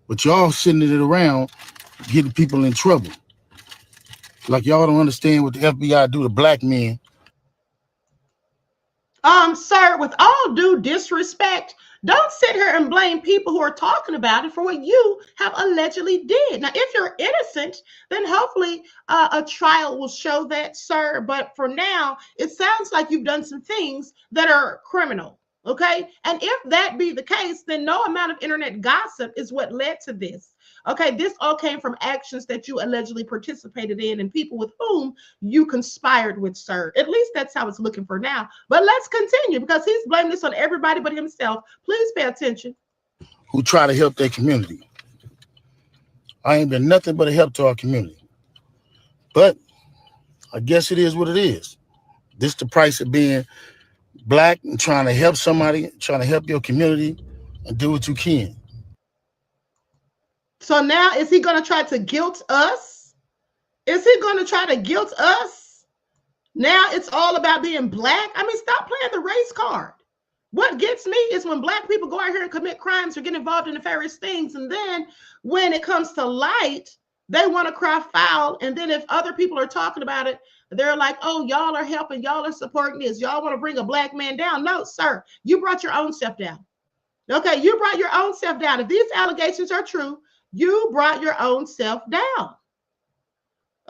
But y'all sitting it around getting people in trouble. Like y'all don't understand what the FBI do to black men. Sir, with all due disrespect, don't sit here and blame people who are talking about it for what you have allegedly did. Now, if you're innocent, then hopefully a trial will show that, sir. But for now, it sounds like you've done some things that are criminal. Okay. And if that be the case, then no amount of internet gossip is what led to this. Okay. This all came from actions that you allegedly participated in and people with whom you conspired with, sir. At least that's how it's looking for now. But let's continue because he's blaming this on everybody but himself. Please pay attention. Who try to help their community. I ain't been nothing but a help to our community. But I guess it is what it is. This the price of being black and trying to help somebody, trying to help your community and do what you can. So now is he going to try to guilt us? Is he going to try to guilt us? Now it's all about being black. I mean, stop playing the race card. What gets me is when black people go out here and commit crimes or get involved in nefarious things. And then when it comes to light, they want to cry foul. And then if other people are talking about it, they're like, oh, y'all are helping. Y'all are supporting this. Y'all want to bring a black man down. No, sir, you brought your own self down. Okay, you brought your own self down. If these allegations are true, you brought your own self down.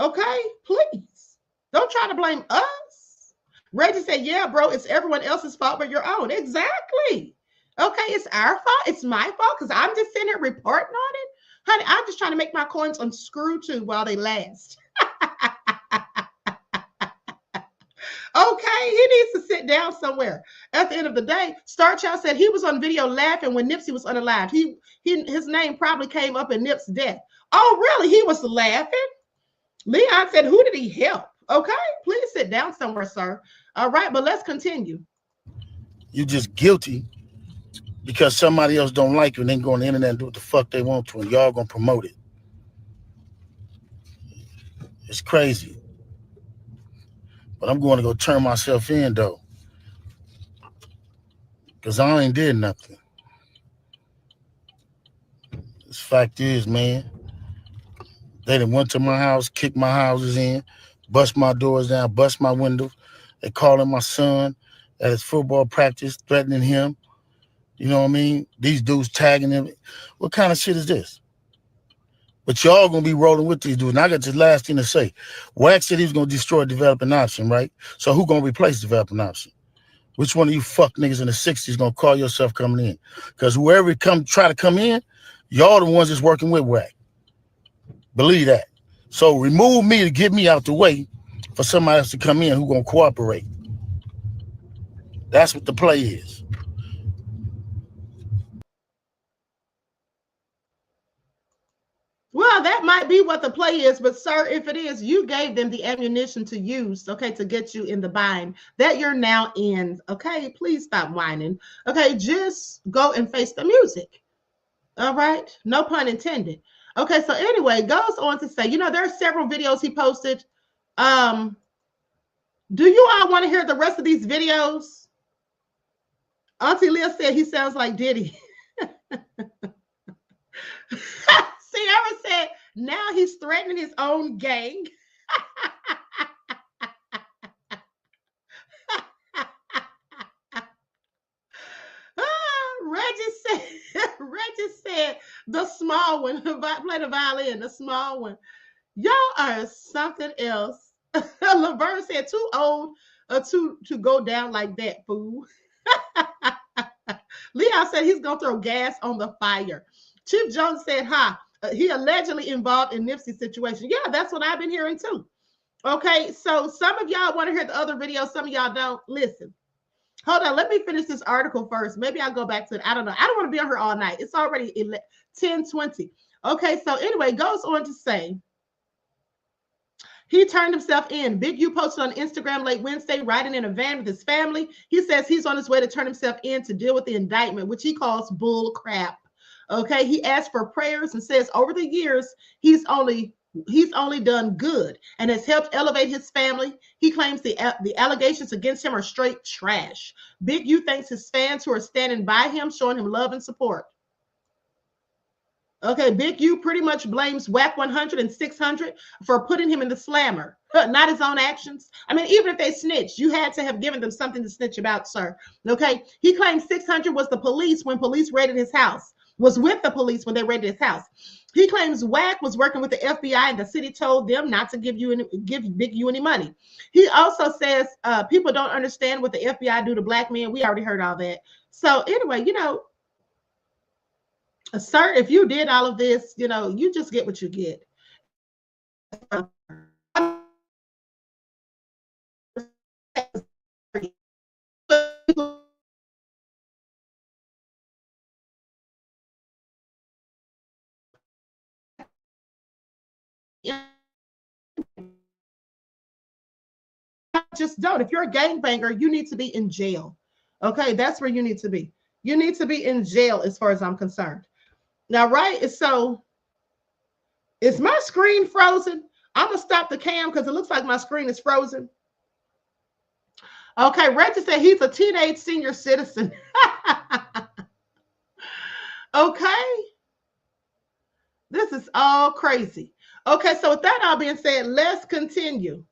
Okay, please. Don't try to blame us. Reggie said, yeah, bro, it's everyone else's fault but your own. Exactly. Okay, it's our fault. It's my fault because I'm just sitting here reporting on it. Honey, I'm just trying to make my coins unscrew too while they last. Okay, he needs to sit down somewhere. At the end of the day, Star Child said he was on video laughing when Nipsey was unalived. His name probably came up in Nip's death. Oh, really? He was laughing? Leon said, who did he help? Okay, please sit down somewhere, sir. All right, but let's continue. You just guilty because somebody else don't like you and then go on the internet and do what the fuck they want to, and y'all gonna promote it. It's crazy. But I'm going to go turn myself in, though. Because I ain't did nothing. This fact is, man, they done went to my house, kicked my houses in, bust my doors down, bust my windows. They calling my son at his football practice, threatening him. You know what I mean? These dudes tagging him. What kind of shit is this? But y'all gonna be rolling with these dudes. And I got this last thing to say. Wack said he was gonna destroy developing option, right? So who gonna replace developing option? Which one of you fuck niggas in the 60s gonna call yourself coming in? Because whoever try to come in, y'all the ones that's working with Wack. Believe that. So remove me to get me out the way for somebody else to come in who gonna cooperate. That's what the play is. Well, that might be what the play is, but sir, if it is, you gave them the ammunition to use, okay, to get you in the bind that you're now in, okay? Please stop whining, okay? Just go and face the music, all right? No pun intended. Okay, so anyway, goes on to say, you know, there are several videos he posted. Do you all want to hear the rest of these videos? Auntie Leah said he sounds like Diddy. See, I said, now he's threatening his own gang. Reggie said, the small one, play the violin, the small one. Y'all are something else. Laverne said, too old to go down like that, fool. Leon said he's going to throw gas on the fire. Chief Jones said, he allegedly involved in Nipsey's situation. Yeah, that's what I've been hearing too. Okay, so some of y'all want to hear the other video. Some of y'all don't. Listen, hold on. Let me finish this article first. Maybe I'll go back to it. I don't know. I don't want to be on here all night. It's already 10:20. Okay, so anyway, goes on to say, He turned himself in. Big U posted on Instagram late Wednesday, riding in a van with his family. He says he's on his way to turn himself in to deal with the indictment, which he calls bull crap. Okay, he asked for prayers and says over the years he's only done good and has helped elevate his family. He claims the allegations against him are straight trash. Big U thanks his fans who are standing by him, showing him love and support. Okay, Big U pretty much blames Wack 100 and 600 for putting him in the slammer, not his own actions. I mean, even if they snitched, you had to have given them something to snitch about, sir. Okay, he claims 600 was the police when police raided his house, was with the police when they raided his house. He claims Wack was working with the FBI and the city told them not to give Big U any money. He also says people don't understand what the FBI do to black men. We already heard all that. So anyway, you know, sir, if you did all of this, you know, you just get what you get. Just don't. If you're a gangbanger, you need to be in jail. Okay, that's where you need to be. You need to be in jail as far as I'm concerned. Now, right? So, is my screen frozen? I'm going to stop the cam because it looks like my screen is frozen. Okay, Reggie said he's a teenage senior citizen. Okay. This is all crazy. Okay, so with that all being said, let's continue.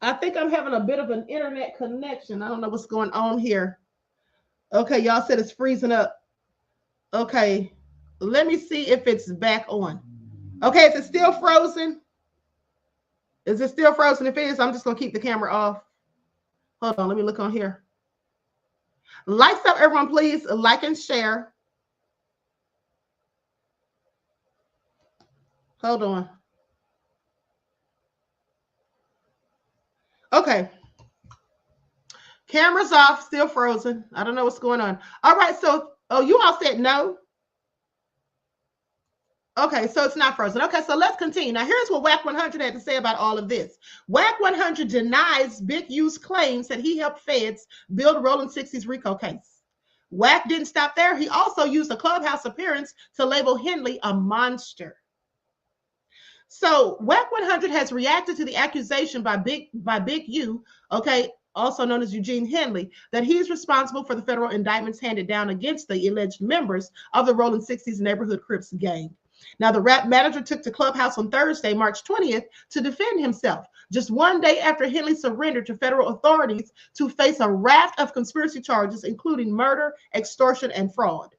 I think I'm having a bit of an internet connection. I don't know what's going on here. Okay, y'all said it's freezing up. Okay, let me see if it's back on. Okay, is it still frozen? Is it still frozen? If it is, I'm just going to keep the camera off. Hold on, let me look on here. Lights up, everyone, please. Like and share. Hold on. Okay. Camera's off, still frozen. I don't know what's going on. All right, so, oh, you all said no? Okay, so it's not frozen. Okay, so let's continue. Now, here's what Wack 100 had to say about all of this. Wack 100 denies Big U's claims that he helped feds build a Rolling 60s RICO case. Wack didn't stop there. He also used a clubhouse appearance to label Henley a monster. So Wack 100 has reacted to the accusation by Big U, okay, also known as Eugene Henley, that he is responsible for the federal indictments handed down against the alleged members of the Rolling 60s neighborhood Crips gang. Now, the rap manager took to Clubhouse on Thursday, March 20th, to defend himself, just one day after Henley surrendered to federal authorities to face a raft of conspiracy charges, including murder, extortion, and fraud.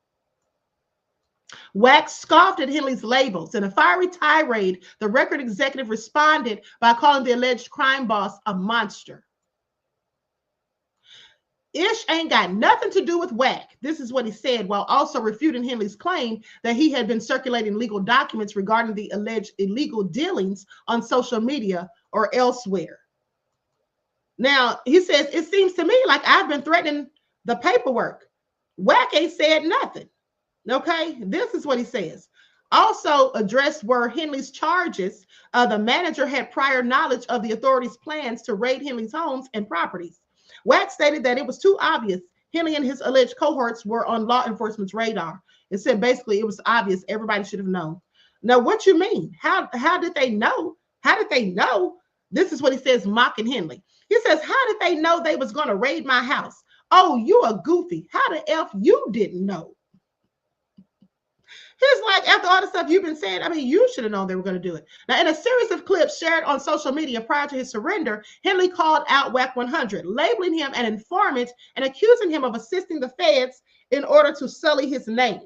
Wack scoffed at Henley's labels. In a fiery tirade, the record executive responded by calling the alleged crime boss a monster. Ish ain't got nothing to do with Wack. This is what he said, while also refuting Henley's claim that he had been circulating legal documents regarding the alleged illegal dealings on social media or elsewhere. Now, he says, it seems to me like I've been threatening the paperwork. Wack ain't said nothing. Okay, this is what he says. Also addressed were Henley's charges. The manager had prior knowledge of the authorities' plans to raid Henley's homes and properties. Wack stated that it was too obvious Henley and his alleged cohorts were on law enforcement's radar. It said basically it was obvious. Everybody should have known. Now, what you mean? How did they know? How did they know? This is what he says, mocking Henley. He says, how did they know they was going to raid my house? Oh, you a goofy. How the F you didn't know? He's like, after all the stuff you've been saying, I mean, you should have known they were going to do it. Now, in a series of clips shared on social media prior to his surrender, Henley called out Wack 100, labeling him an informant and accusing him of assisting the feds in order to sully his name.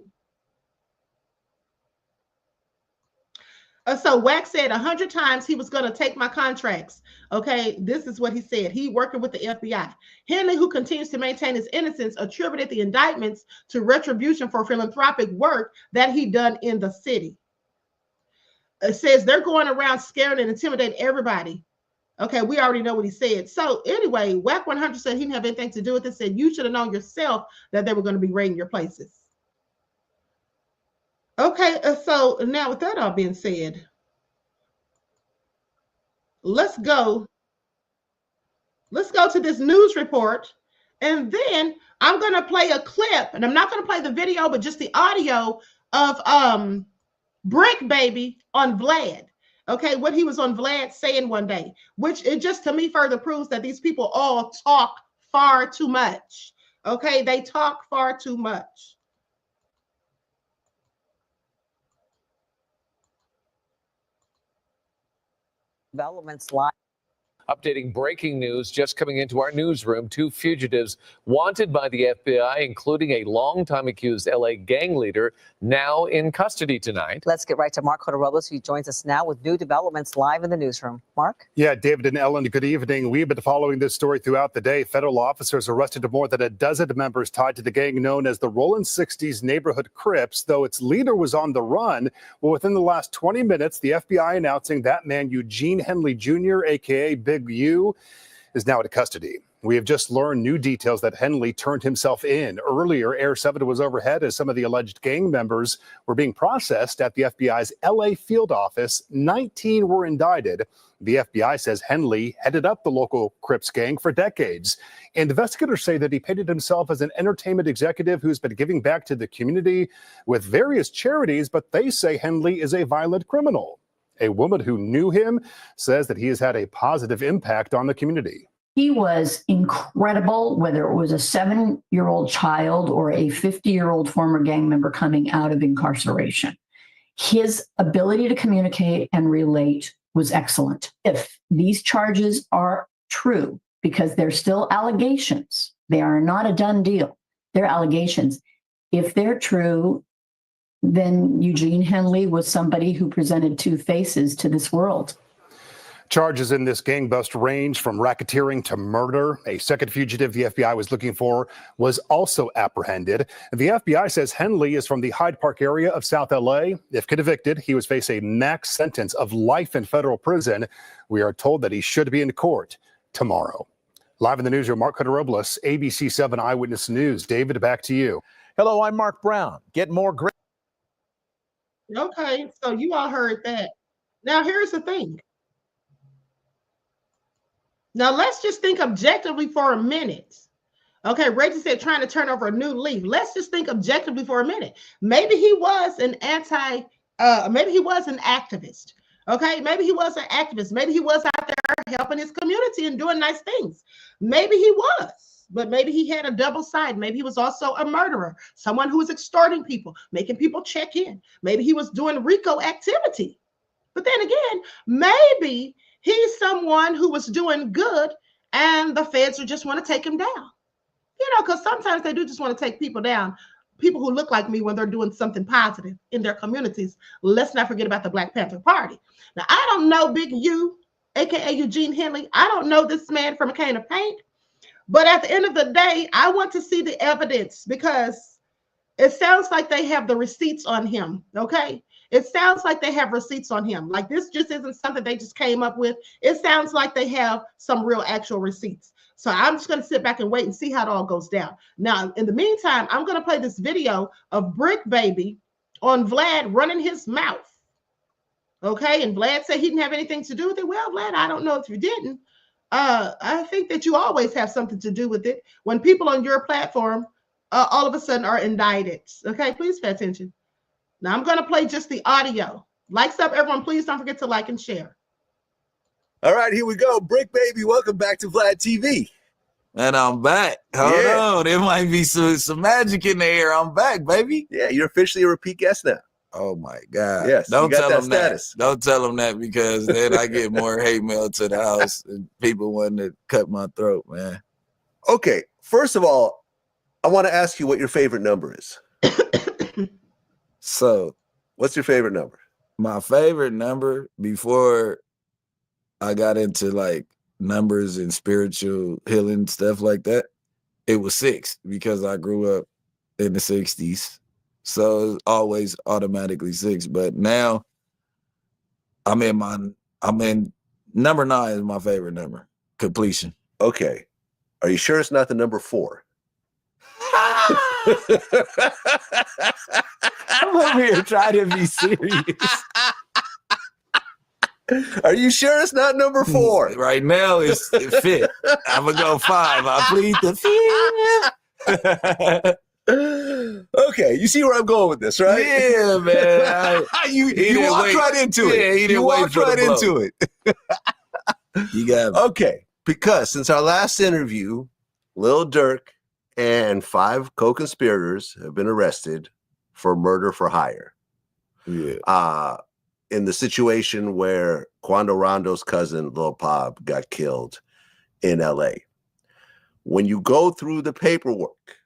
So Wack said 100 times he was going to take my contracts. Okay, this is what he said. He working with the FBI. Henley, who continues to maintain his innocence, attributed the indictments to retribution for philanthropic work that he done in the city. It says they're going around scaring and intimidating everybody. Okay, we already know what he said. So anyway, Wack 100 said he didn't have anything to do with it. Said you should have known yourself that they were going to be raiding your places. Okay, so now with that all being said, let's go to this news report, and then I'm going to play a clip, and I'm not going to play the video, but just the audio of Bricc baby on VLAD. Okay, what he was on VLAD saying one day, which it just to me further proves that these people all talk far too much. Okay, they talk far too much. Developments live. Updating breaking news just coming into our newsroom. 2 fugitives wanted by the FBI, including a longtime accused LA gang leader, now in custody tonight. Let's get right to Mark Robles, who joins us now with new developments live in the newsroom. Mark? Yeah, David and Ellen, good evening. We've been following this story throughout the day. Federal officers arrested more than a dozen members tied to the gang known as the Rollin' 60s Neighborhood Crips, though its leader was on the run. Well, within the last 20 minutes, the FBI announcing that man, Eugene Henley Jr., a.k.a. Big U, is now in custody. We have just learned new details that Henley turned himself in. Earlier, Air 7 was overhead as some of the alleged gang members were being processed at the FBI's LA field office. 19 were indicted. The FBI says Henley headed up the local Crips gang for decades. And investigators say that he painted himself as an entertainment executive who's been giving back to the community with various charities, but they say Henley is a violent criminal. A woman who knew him says that he has had a positive impact on the community. He was incredible, whether it was a 7-year-old child or a 50-year-old former gang member coming out of incarceration. His ability to communicate and relate was excellent. If these charges are true, because they're still allegations, they are not a done deal, they're allegations. If they're true, then Eugene Henley was somebody who presented two faces to this world. Charges in this gang bust range from racketeering to murder. A second fugitive the FBI was looking for was also apprehended. The FBI says Henley is from the Hyde Park area of South LA. If convicted, he would face a max sentence of life in federal prison. We are told that he should be in court tomorrow. Live in the newsroom, Mark Robles, ABC 7 Eyewitness News. David, back to you. Hello, I'm Mark Brown. Get more great. Okay, so you all heard that. Now, here's the thing. Now, let's just think objectively for a minute. Okay, Reggie said trying to turn over a new leaf. Let's just think objectively for a minute. Maybe he was an maybe he was an activist. Okay, maybe he was an activist. Maybe he was out there helping his community and doing nice things. Maybe he was. But maybe he had a double side. Maybe he was also a murderer, someone who was extorting people, making people check in. Maybe he was doing RICO activity. But then again, maybe he's someone who was doing good and the feds just want to take him down. You know, because sometimes they do just want to take people down, people who look like me when they're doing something positive in their communities. Let's not forget about the Black Panther Party. Now, I don't know Big U, a.k.a. Eugene Henley. I don't know this man from a can of paint. But at the end of the day, I want to see the evidence because it sounds like they have the receipts on him, okay? It sounds like they have receipts on him. Like this just isn't something they just came up with. It sounds like they have some real actual receipts. So I'm just going to sit back and wait and see how it all goes down. Now, in the meantime, I'm going to play this video of Bricc baby on VLAD running his mouth, okay? And VLAD said he didn't have anything to do with it. Well, VLAD, I don't know if you didn't. I think that you always have something to do with it when people on your platform all of a sudden are indicted. Okay, please pay attention. Now I'm going to play just the audio. Likes up, everyone. Please don't forget to like and share. All right, here we go. Bricc baby, welcome back to VLAD TV. And I'm back. Hold on, there might be some magic in the air. I'm back, baby. Yeah, you're officially a repeat guest now. Oh my God. Yes, don't tell them status. that. Don't tell them that because then I get more hate mail to the house and people wanting to cut my throat, man. Okay, first of all, I want to ask you what your favorite number is. So, what's your favorite number? My favorite number before I got into like numbers and spiritual healing stuff like that, it was 6 because I grew up in the 60s. So it's always automatically 6. But now I'm in number 9 is my favorite number. Completion. Okay. Are you sure it's not the number 4? I'm over here trying to be serious. Are you sure it's not number 4? Right now, it's fifth. I'm gonna go 5. I plead the fifth. Okay, you see where I'm going with this, right? Yeah, man. You walked right into it. Yeah, he didn't you wait walked for the right blow. into it. You got me. Okay, because since our last interview, Lil Durk and 5 co-conspirators have been arrested for murder for hire. Yeah. In the situation where Quando Rondo's cousin, Lil Pop, got killed in LA. When you go through the paperwork,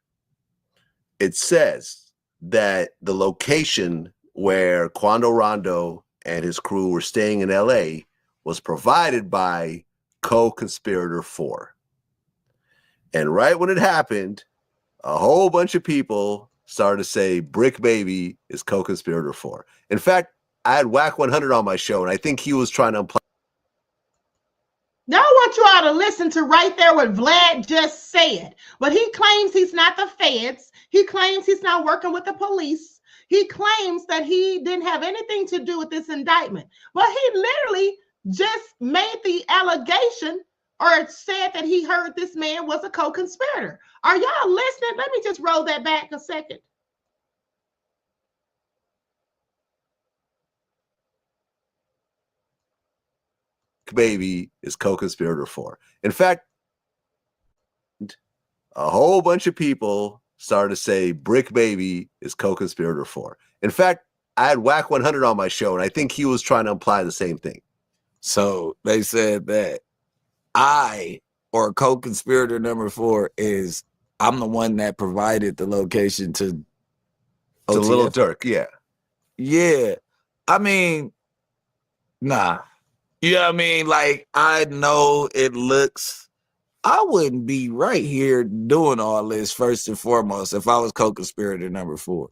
it says that the location where Quando Rondo and his crew were staying in LA was provided by co-conspirator 4. And right when it happened, a whole bunch of people started to say Bricc Baby is co-conspirator 4. In fact, I had Wack 100 on my show, and I think he was trying to imply. Now I want you all to listen to right there what Vlad just said. But he claims he's not the feds. He claims he's not working with the police. He claims that he didn't have anything to do with this indictment. But he literally just made the allegation or said that he heard this man was a co-conspirator. Are y'all listening? Let me just roll that back a second. Baby is co-conspirator 4. In fact, a whole bunch of people started to say Bricc Baby is co-conspirator 4. In fact, I had Wack 100 on my show, and I think he was trying to imply the same thing. So they said that or co-conspirator number 4 is I'm the one that provided the location to Lil Durk. Yeah. Yeah. I mean, nah. You know what I mean? Like, I know it looks, I wouldn't be right here doing all this first and foremost if I was co-conspirator number 4.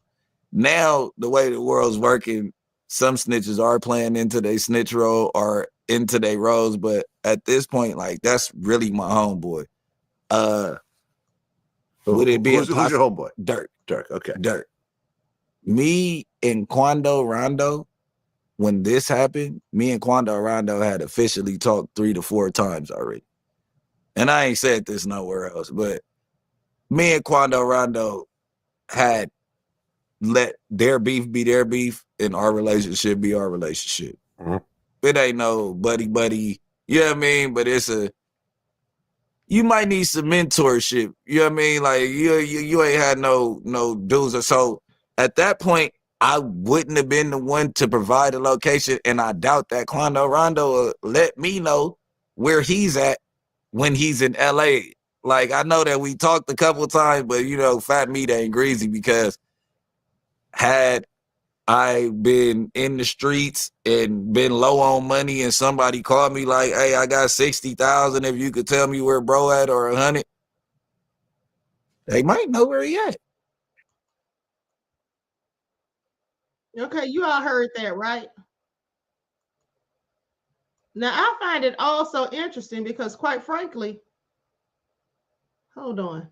Now, the way the world's working, some snitches are playing into their snitch role or into their roles, but at this point, like, that's really my homeboy. Would it be who's your homeboy? Durk. Durk, okay. Durk. Me and Quando Rondo, when this happened, me and Quando Rondo had officially talked 3 to 4 times already. And I ain't said this nowhere else, but me and Quando Rondo had let their beef be their beef and our relationship be our relationship. Mm-hmm. It ain't no buddy, you know what I mean? But you might need some mentorship, you know what I mean? Like you ain't had no dudes or so. At that point, I wouldn't have been the one to provide a location, and I doubt that Quando Rondo will let me know where he's at when he's in LA. Like, I know that we talked a couple of times, but, you know, fat meat ain't greasy, because had I been in the streets and been low on money and somebody called me like, hey, I got 60,000 if you could tell me where bro at, or 100, they might know where he at. Okay, you all heard that, right? Now, I find it also interesting because, quite frankly, hold on.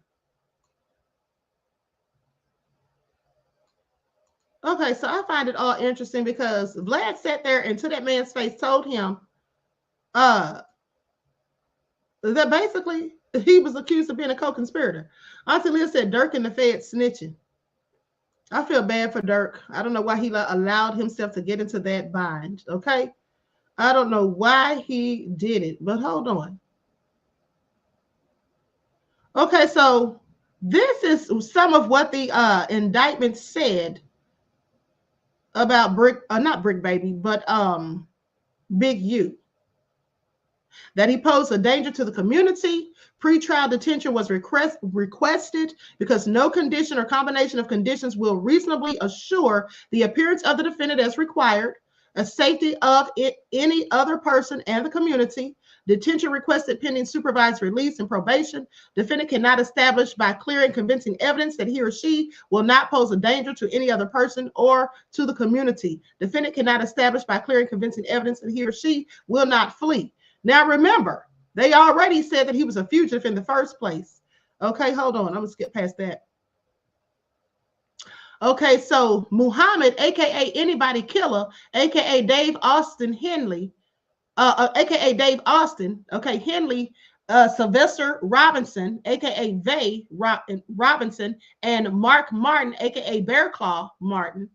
Okay, so I find it all interesting because Vlad sat there and to that man's face told him that basically he was accused of being a co-conspirator. Auntie Liz said Durk and the Feds snitching. I feel bad for Durk. I don't know why he allowed himself to get into that bind, okay? I don't know why he did it, but hold on. Okay, so this is some of what the indictment said about not Bricc Baby, but Big U. That he posed a danger to the community. Pre-trial detention was requested because no condition or combination of conditions will reasonably assure the appearance of the defendant as required, a safety of any other person and the community. Detention requested pending supervised release and probation. Defendant cannot establish by clear and convincing evidence that he or she will not pose a danger to any other person or to the community. Defendant cannot establish by clear and convincing evidence that he or she will not flee. Now remember, they already said that he was a fugitive in the first place. Okay, hold on. I'm going to skip past that. Okay, so Muhammad, a.k.a. Anybody Killer, a.k.a. Dave Austin Henley, aka Dave Austin, okay, Henley Sylvester Robinson, aka Vay Robinson, and Mark Martin, aka Bear Claw Martin,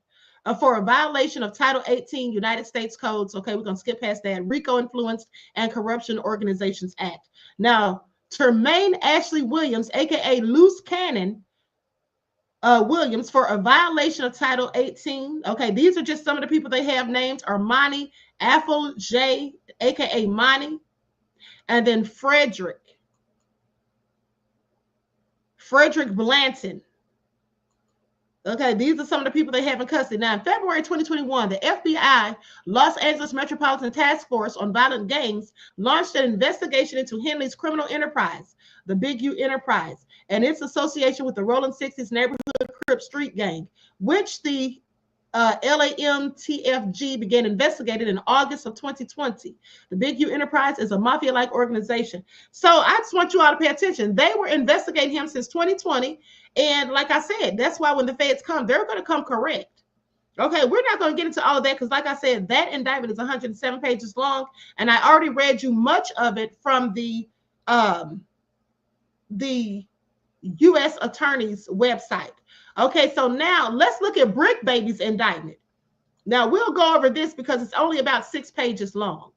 for a violation of Title 18 United States Codes. Okay, we're going to skip past that. RICO Influenced and Corruption Organizations Act. Now, Termaine Ashley Williams, aka Loose Cannon Williams, for a violation of Title 18. Okay, these are just some of the people they have named: Armani Affle J, aka Monty, and then Frederick Blanton. Okay, these are some of the people they have in custody. Now, in February 2021, the FBI Los Angeles Metropolitan Task Force on Violent Gangs launched an investigation into Henley's criminal enterprise, the Big U Enterprise, and its association with the Rolling 60s neighborhood Crip street gang, which the LAMTFG began investigating in August of 2020. The Big U Enterprise is a mafia-like organization. So I just want you all to pay attention. They were investigating him since 2020. And like I said, that's why when the feds come, they're going to come correct. Okay, we're not going to get into all of that because, like I said, that indictment is 107 pages long. And I already read you much of it from the U.S. Attorney's website. Okay, so now let's look at Bricc Baby's indictment. Now, we'll go over this because it's only about 6 pages long.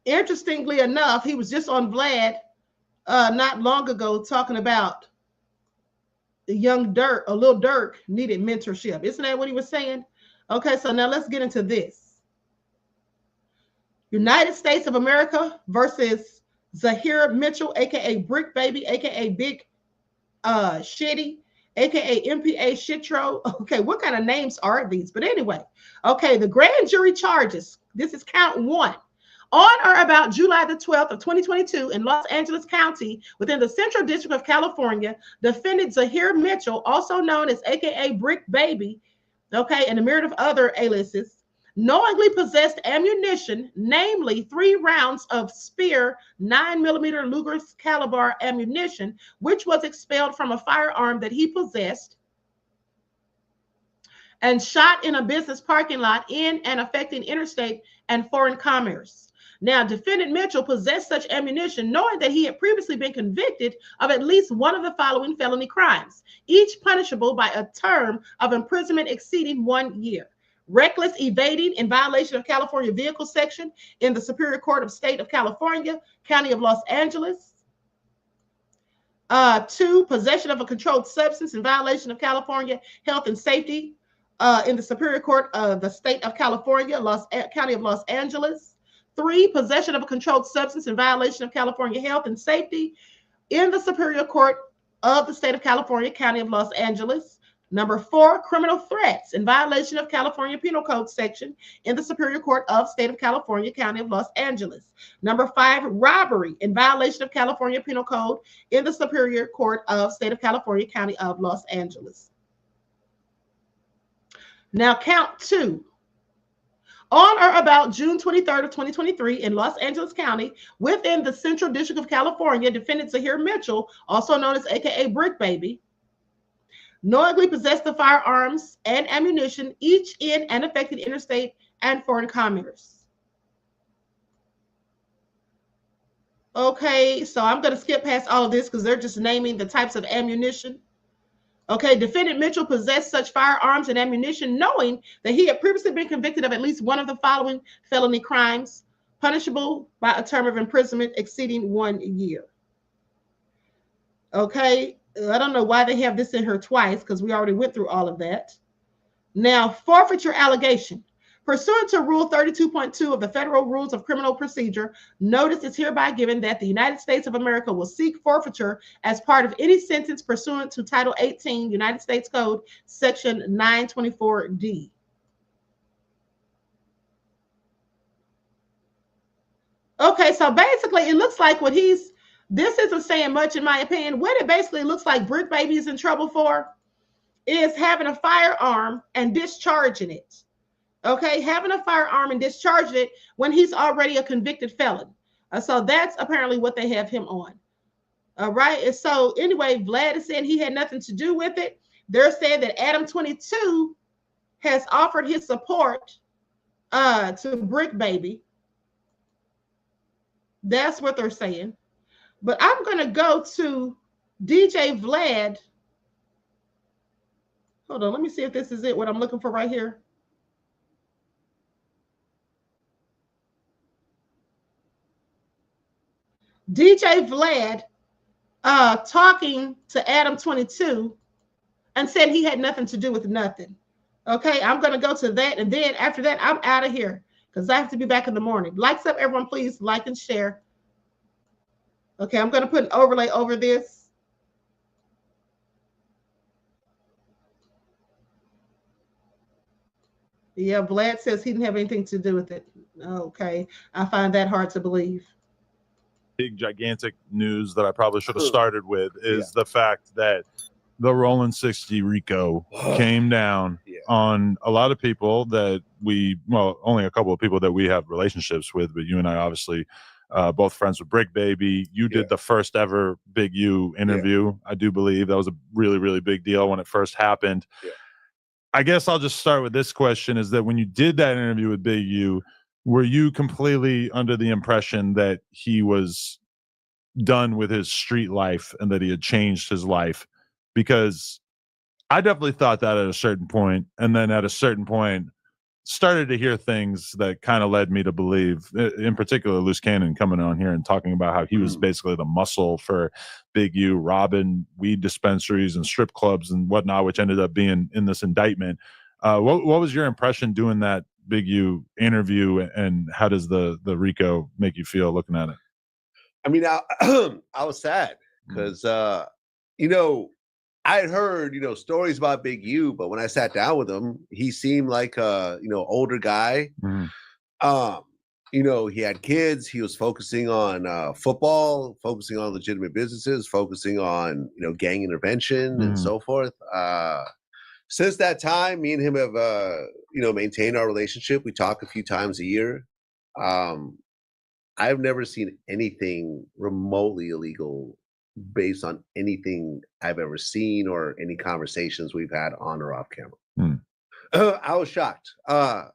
Interestingly enough, he was just on VLAD not long ago talking about the young Dirk, a little Dirk needed mentorship. Isn't that what he was saying? Okay, so now let's get into this. United States of America versus Zahir Mitchell, aka Bricc Baby, aka Big Shitty, aka MPA Shitro. Okay, what kind of names are these? But anyway, okay, the grand jury charges. This is count 1. On or about July the 12th of 2022 in Los Angeles County, within the Central District of California, defendant Zahir Mitchell, also known as aka Bricc Baby, okay, and a myriad of other aliases, knowingly possessed ammunition, namely 3 rounds of Speer 9mm Luger caliber ammunition, which was expelled from a firearm that he possessed, and shot in a business parking lot in and affecting interstate and foreign commerce. Now, defendant Mitchell possessed such ammunition knowing that he had previously been convicted of at least one of the following felony crimes, each punishable by a term of imprisonment exceeding 1 year. Reckless evading in violation of California Vehicle Section in the Superior Court of State of California, County of Los Angeles. 2, possession of a controlled substance in violation of California Health and Safety in the Superior Court of the State of California, County of Los Angeles. 3, possession of a controlled substance in violation of California Health and Safety in the Superior Court of the State of California, County of Los Angeles. Number 4, criminal threats in violation of California Penal Code section in the Superior Court of State of California, County of Los Angeles. Number 5, robbery in violation of California Penal Code in the Superior Court of State of California, County of Los Angeles. Now count 2. On or about June 23rd of 2023 in Los Angeles County, within the Central District of California, defendant Zahir Mitchell, also known as aka Bricc Baby, knowingly possessed the firearms and ammunition, each in and affecting interstate and foreign commerce. Okay, so I'm going to skip past all of this because they're just naming the types of ammunition. Okay, defendant Mitchell possessed such firearms and ammunition knowing that he had previously been convicted of at least one of the following felony crimes, punishable by a term of imprisonment exceeding 1 year. Okay, I don't know why they have this in here twice because we already went through all of that. Now, forfeiture allegation. Pursuant to Rule 32.2 of the Federal Rules of Criminal Procedure, notice is hereby given that the United States of America will seek forfeiture as part of any sentence pursuant to Title 18 United States Code, Section 924D. Okay, so basically it looks like this isn't saying much in my opinion. What it basically looks like Bricc Baby is in trouble for is having a firearm and discharging it. Okay, having a firearm and discharging it when he's already a convicted felon. So that's apparently what they have him on. All right, and so anyway, Vlad is saying he had nothing to do with it. They're saying that Adam 22 has offered his support to Bricc Baby. That's what they're saying. But I'm going to go to DJ VLAD. Hold on, let me see if this is it, what I'm looking for right here. DJ VLAD talking to Adam 22 and said he had nothing to do with nothing. Okay, I'm going to go to that. And then after that, I'm out of here because I have to be back in the morning. Likes up, everyone, please like and share. Okay, I'm going to put an overlay over this. Yeah, Vlad says he didn't have anything to do with it. Okay, I find that hard to believe. Big, gigantic news that I probably should have started with is the fact that the Rolling 60 RICO came down on a lot of people that well, only a couple of people that we have relationships with, but you and I obviously both friends with Bricc Baby. You did the first ever Big U interview, I do believe. That was a really, really big deal when it first happened. I guess I'll just start with this question, is that when you did that interview with Big U, were you completely under the impression that he was done with his street life and that he had changed his life? Because I definitely thought that at a certain point, and then at a certain point started to hear things that kind of led me to believe, in particular, Loose Cannon coming on here and talking about how he was basically the muscle for Big U, robbing weed dispensaries and strip clubs and whatnot, which ended up being in this indictment. What was your impression doing that Big U interview, and how does the RICO make you feel looking at it? I mean, I was sad because, you know, I had heard, you know, stories about Big U, but when I sat down with him, he seemed like a, you know, older guy. You know, he had kids. He was focusing on football, focusing on legitimate businesses, focusing on, you know, gang intervention and so forth. Since that time, me and him have, you know, maintained our relationship. We talk a few times a year. I've never seen anything remotely illegal based on anything I've ever seen or any conversations we've had on or off camera. I was shocked. I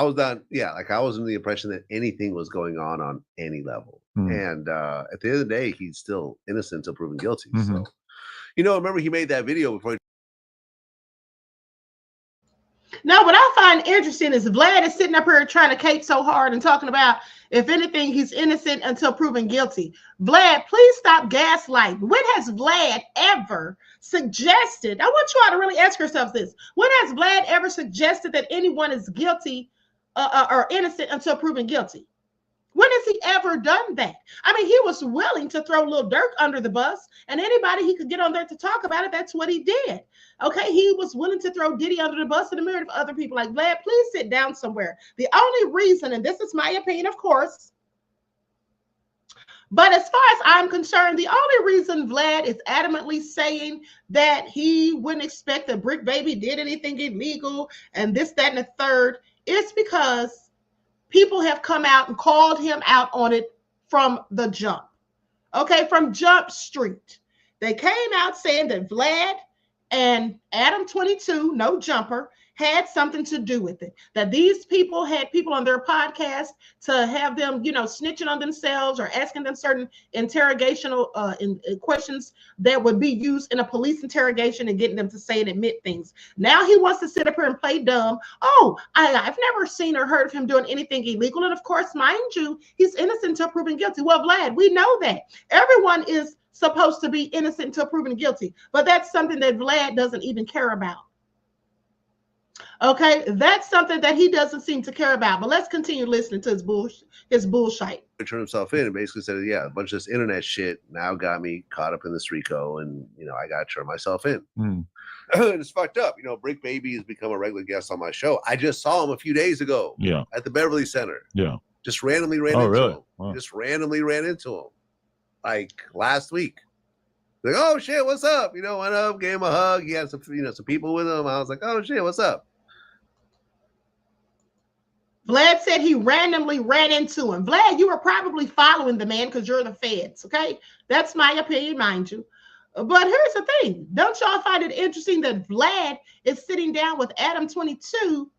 was done. Yeah, like I was under the impression that anything was going on any level. And at the end of the day, he's still innocent until proven guilty. So, you know, remember he made that video before. Now, what I find interesting is Vlad is sitting up here trying to cape so hard and talking about, if anything, he's innocent until proven guilty. Vlad, please stop gaslighting. When has Vlad ever suggested? I want you all to really ask yourselves this. When has Vlad ever suggested that anyone is guilty or innocent until proven guilty? When has he ever done that? I mean, he was willing to throw Lil Durk under the bus, and anybody he could get on there to talk about it, that's what he did. Okay, he was willing to throw Diddy under the bus and a myriad of other people. Like, Vlad, please sit down somewhere. The only reason, and this is my opinion, of course, but as far as I'm concerned, the only reason Vlad is adamantly saying that he wouldn't expect that Bricc Baby did anything illegal and this, that, and the third is because people have come out and called him out on it from the jump. Okay, from Jump Street. They came out saying that Vlad and Adam 22, no jumper, had something to do with it. That these people had people on their podcast to have them, you know, snitching on themselves or asking them certain interrogational questions that would be used in a police interrogation and getting them to say and admit things. Now he wants to sit up here and play dumb. Oh, I've never seen or heard of him doing anything illegal. And of course, mind you, he's innocent until proven guilty. Well, Vlad, we know that. Everyone is supposed to be innocent until proven guilty, but that's something that Vlad doesn't even care about. Okay, that's something that he doesn't seem to care about. But let's continue listening to his bullshit. He turned himself in and basically said, yeah, a bunch of this internet shit now got me caught up in this RICO, and, you know, I got to turn myself in. It's fucked up. You know, Bricc Baby has become a regular guest on my show. I just saw him a few days ago at the Beverly Center. Just randomly ran into him. Wow. Just randomly ran into him. Like last week. Like, oh shit, what's up? You know, went up, gave him a hug. He had some, you know, some people with him. I was like, oh shit, what's up? Vlad said he randomly ran into him. Vlad, you were probably following the man because you're the feds, okay? That's my opinion, mind you. But here's the thing. Don't y'all find it interesting that Vlad is sitting down with Adam 22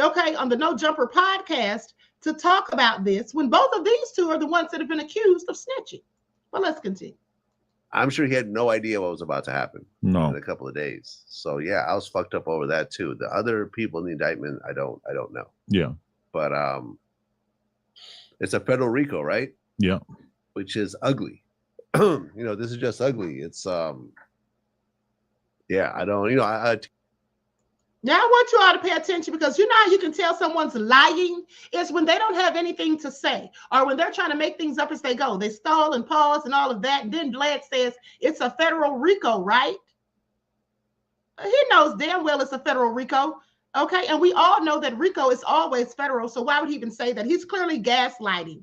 okay, on the No Jumper podcast to talk about this when both of these two are the ones that have been accused of snitching. Well, let's continue. I'm sure he had no idea what was about to happen No. in a couple of days. So yeah, I was fucked up over that too. The other people in the indictment, I don't know. Yeah. But it's a federal RICO, right? Yeah. Which is ugly. This is just ugly. It's yeah, I don't, Now I want you all to pay attention because how you can tell someone's lying is when they don't have anything to say or when they're trying to make things up as they go. They stall and pause and all of that. And then VLAD says it's a federal RICO, right? He knows damn well it's a federal RICO. Okay. And we all know that RICO is always federal. So why would he even say that? He's clearly gaslighting.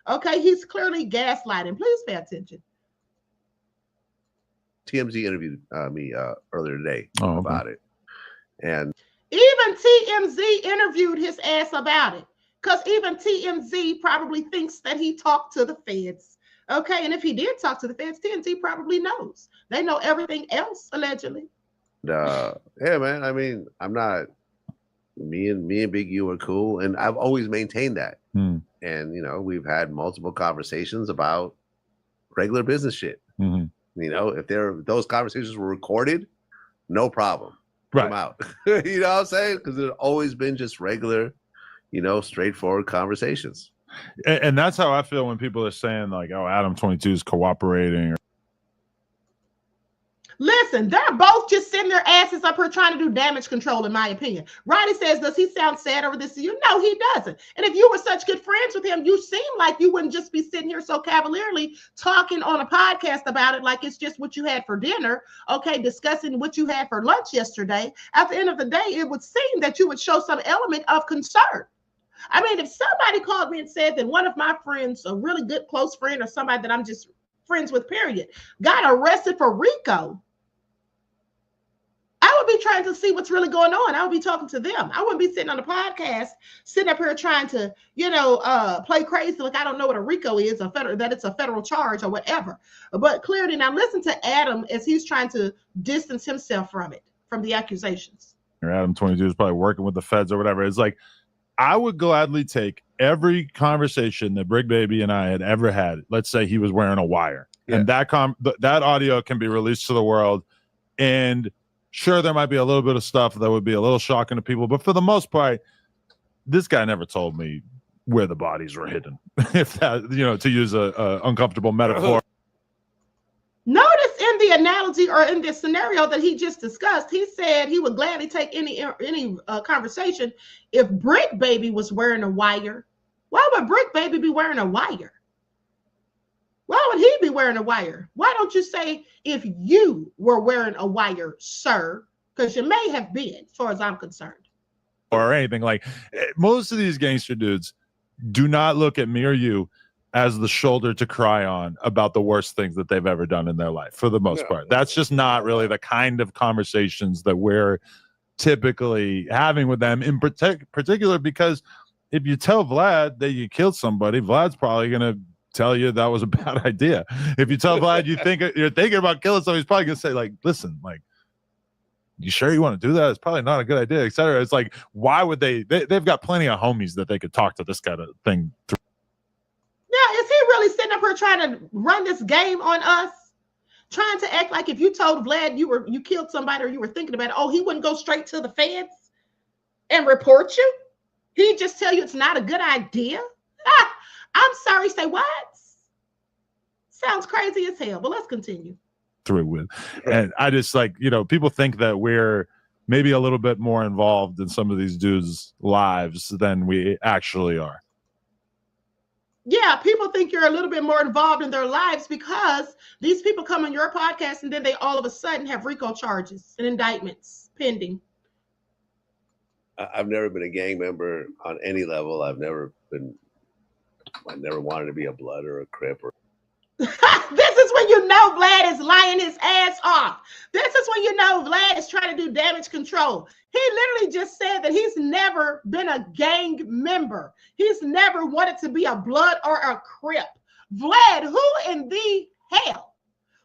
Okay. He's clearly gaslighting. Please pay attention. TMZ interviewed me earlier today about it. And even TMZ interviewed his ass about it because even TMZ probably thinks that he talked to the feds. Okay. And if he did talk to the feds, TMZ probably knows. They know everything else, allegedly. yeah, man. I mean, I'm not, me and Big U are cool. And I've always maintained that. And, we've had multiple conversations about regular business shit. If those conversations were recorded, no problem. Come out. You know what I'm saying? Because there's always been just regular, straightforward conversations. And that's how I feel when people are saying like, oh, Adam 22 is cooperating. Listen, they're both just sitting their asses up here trying to do damage control, in my opinion. Roddy says, does he sound sad over this? No, he doesn't. And if you were such good friends with him, you seem like you wouldn't just be sitting here so cavalierly talking on a podcast about it like it's just what you had for dinner, okay, discussing what you had for lunch yesterday. At the end of the day, it would seem that you would show some element of concern. I mean, if somebody called me and said that one of my friends, a really good close friend or somebody that I'm just friends with, period, got arrested for RICO, I would be trying to see what's really going on. I would be talking to them. I wouldn't be sitting on the podcast, sitting up here trying to, play crazy like I don't know what a RICO is, that it's a federal charge or whatever. But clearly, now listen to Adam as he's trying to distance himself from the accusations. Adam 22 is probably working with the feds or whatever. It's like, I would gladly take every conversation that Bricc Baby and I had ever had. Let's say he was wearing a wire, and that audio can be released to the world. And sure, there might be a little bit of stuff that would be a little shocking to people, but for the most part, this guy never told me where the bodies were hidden. If that, to use a uncomfortable metaphor. Notice in the analogy or in this scenario that he just discussed, he said he would gladly take any conversation if Bricc Baby was wearing a wire. Why would Bricc Baby be wearing a wire? Why would he be wearing a wire? Why don't you say if you were wearing a wire, sir? Because you may have been, as far as I'm concerned. Or anything. Like, most of these gangster dudes do not look at me or you as the shoulder to cry on about the worst things that they've ever done in their life, for the most part. That's just not really the kind of conversations that we're typically having with them, in particular, because if you tell VLAD that you killed somebody, Vlad's probably going to tell you that was a bad idea. If you tell VLAD you're thinking about killing somebody, he's probably going to say, like, listen, like, you sure you want to do that? It's probably not a good idea, etc. It's like, why would they've got plenty of homies that they could talk to this kind of thing through. Yeah, is he really sitting up here trying to run this game on us? Trying to act like if you told VLAD you killed somebody or you were thinking about it, oh, he wouldn't go straight to the feds and report you? He'd just tell you it's not a good idea? I'm sorry, say what? Sounds crazy as hell, but let's continue. Through with. And I just people think that we're maybe a little bit more involved in some of these dudes' lives than we actually are. Yeah, people think you're a little bit more involved in their lives because these people come on your podcast and then they all of a sudden have RICO charges and indictments pending. I've never been a gang member on any level. I never wanted to be a Blood or a Crip. This is when you know VLAD is lying his ass off. This is when you know VLAD is trying to do damage control. He literally just said that he's never been a gang member. He's never wanted to be a Blood or a Crip. VLAD, who in the hell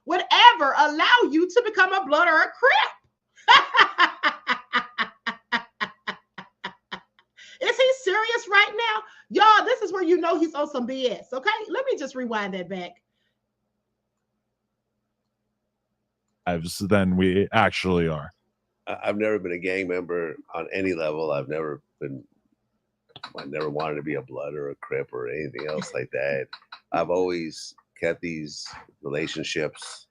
would ever allow you to become a Blood or a Crip? serious right now? Y'all, this is where you know he's on some BS, okay? Let me just rewind that back. Than we actually are. I've never been a gang member on any level. I never wanted to be a Blood or a Crip or anything else like that. I've always kept these relationships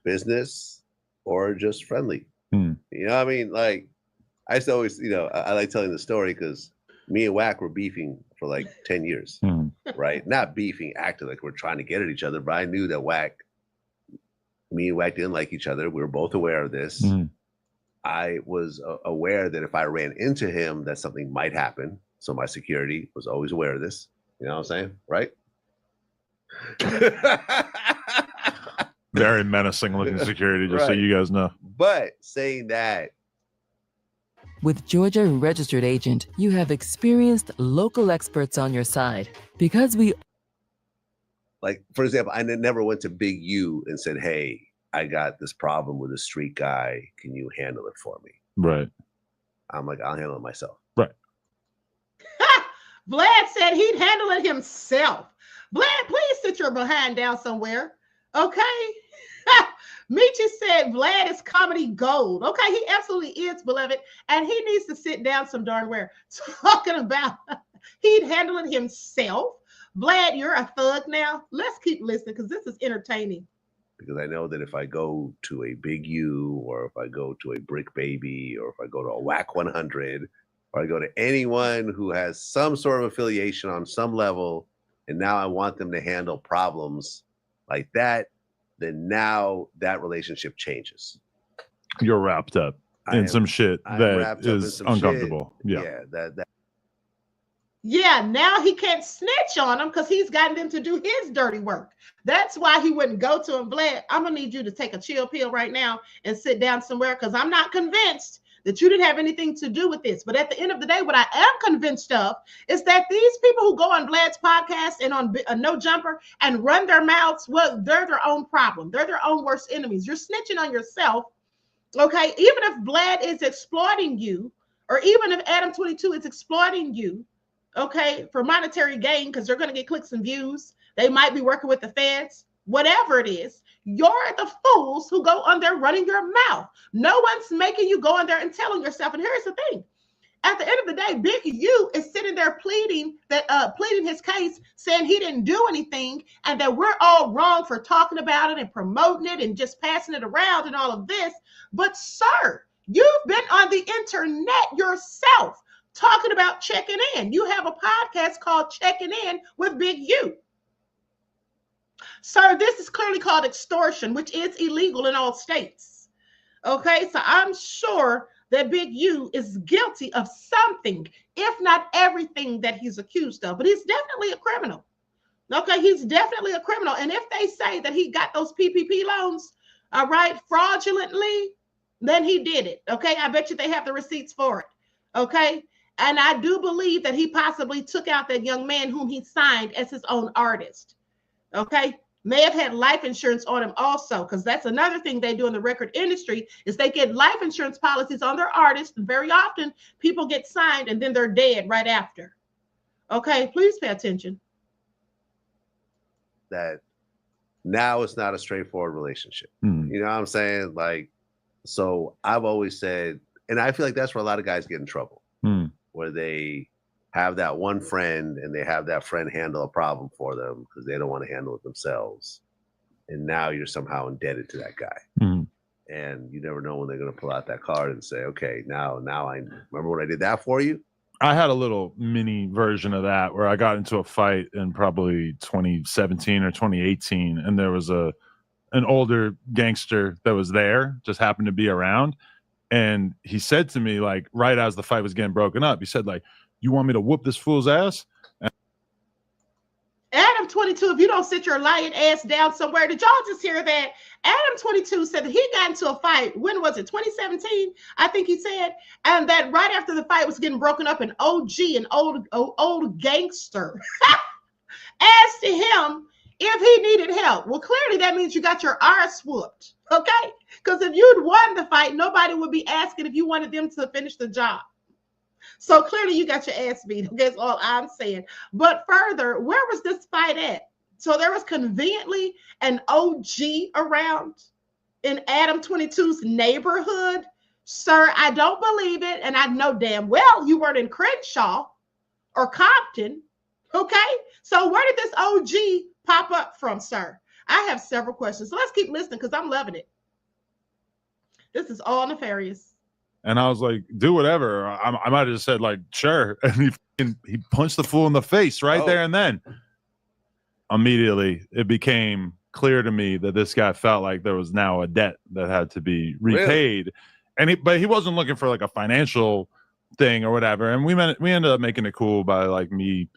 business or just friendly. You know what I mean? Like, I used to always, I like telling the story because me and Wack were beefing for like 10 years, right? Not beefing, acting like we're trying to get at each other, but I knew that me and Wack didn't like each other. We were both aware of this. I was aware that if I ran into him, that something might happen. So my security was always aware of this. You know what I'm saying? Right? Very menacing looking security, just so you guys know. But saying that, with Georgia Registered Agent, you have experienced local experts on your side. Because we... Like, for example, I never went to Big U and said, hey, I got this problem with a street guy. Can you handle it for me? Right. I'm like, I'll handle it myself. Right. Vlad said he'd handle it himself. Vlad, please sit your behind down somewhere. Okay? Michi said Vlad is comedy gold. Okay, he absolutely is, beloved. And he needs to sit down some darn where. Talking about he'd handle it himself. Vlad, you're a thug now. Let's keep listening because this is entertaining. Because I know that if I go to a Big U or if I go to a Bricc Baby or if I go to a Wack 100 or I go to anyone who has some sort of affiliation on some level and now I want them to handle problems like that, then now that relationship changes. You're wrapped up in some shit that is uncomfortable. Yeah, Yeah, now he can't snitch on him because he's gotten them to do his dirty work. That's why he wouldn't go to him. Vlad, I'm going to need you to take a chill pill right now and sit down somewhere because I'm not convinced that you didn't have anything to do with this. But at the end of the day, what I am convinced of is that these people who go on Vlad's podcast and on No Jumper and run their mouths, well, they're their own problem. They're their own worst enemies. You're snitching on yourself, okay? Even if Vlad is exploiting you, or even if Adam 22 is exploiting you, okay, for monetary gain, because they're going to get clicks and views. They might be working with the feds, whatever it is. You're the fools who go on there running your mouth. No one's making you go on there and telling yourself. And here's the thing. At the end of the day, Big U is sitting there pleading his case, saying he didn't do anything and that we're all wrong for talking about it and promoting it and just passing it around and all of this. But sir, you've been on the internet yourself talking about checking in. You have a podcast called Checking In with Big U. Sir, this is clearly called extortion, which is illegal in all states. Okay, so I'm sure that Big U is guilty of something, if not everything that he's accused of, but he's definitely a criminal. Okay, he's definitely a criminal. And if they say that he got those PPP loans, all right, fraudulently, then he did it. Okay, I bet you they have the receipts for it. Okay. And I do believe that he possibly took out that young man whom he signed as his own artist. Okay. May have had life insurance on him also, because that's another thing they do in the record industry is they get life insurance policies on their artists. And very often people get signed and then they're dead right after. Okay. Please pay attention. That now it's not a straightforward relationship. You know what I'm saying? Like, so I've always said, and I feel like that's where a lot of guys get in trouble. Where they have that one friend and they have that friend handle a problem for them because they don't want to handle it themselves. And now you're somehow indebted to that guy. And you never know when they're going to pull out that card and say, okay, now I remember when I did that for you. I had a little mini version of that where I got into a fight in probably 2017 or 2018. And there was an older gangster that was there, just happened to be around. And he said to me, like, right as the fight was getting broken up, he said, like, you want me to whoop this fool's ass? Adam 22, if you don't sit your lying ass down somewhere, did y'all just hear that? Adam 22 said that he got into a fight. When was it? 2017, I think he said. And that right after the fight was getting broken up, an OG, an old gangster, asked to him if he needed help. Well, clearly that means you got your arse whooped, okay? Because if you'd won the fight, nobody would be asking if you wanted them to finish the job. So clearly you got your ass beat. That's all I'm saying. But further, where was this fight at? So there was conveniently an OG around in Adam 22's neighborhood. Sir, I don't believe it. And I know damn well you weren't in Crenshaw or Compton. Okay? So where did this OG pop up from, sir? I have several questions. So let's keep listening because I'm loving it. This is all nefarious. And I was like, do whatever. I might have just said, like, sure. And he punched the fool in the face right there and then. Immediately, it became clear to me that this guy felt like there was now a debt that had to be repaid. Really? But he wasn't looking for like a financial thing or whatever. And we ended up making it cool by like me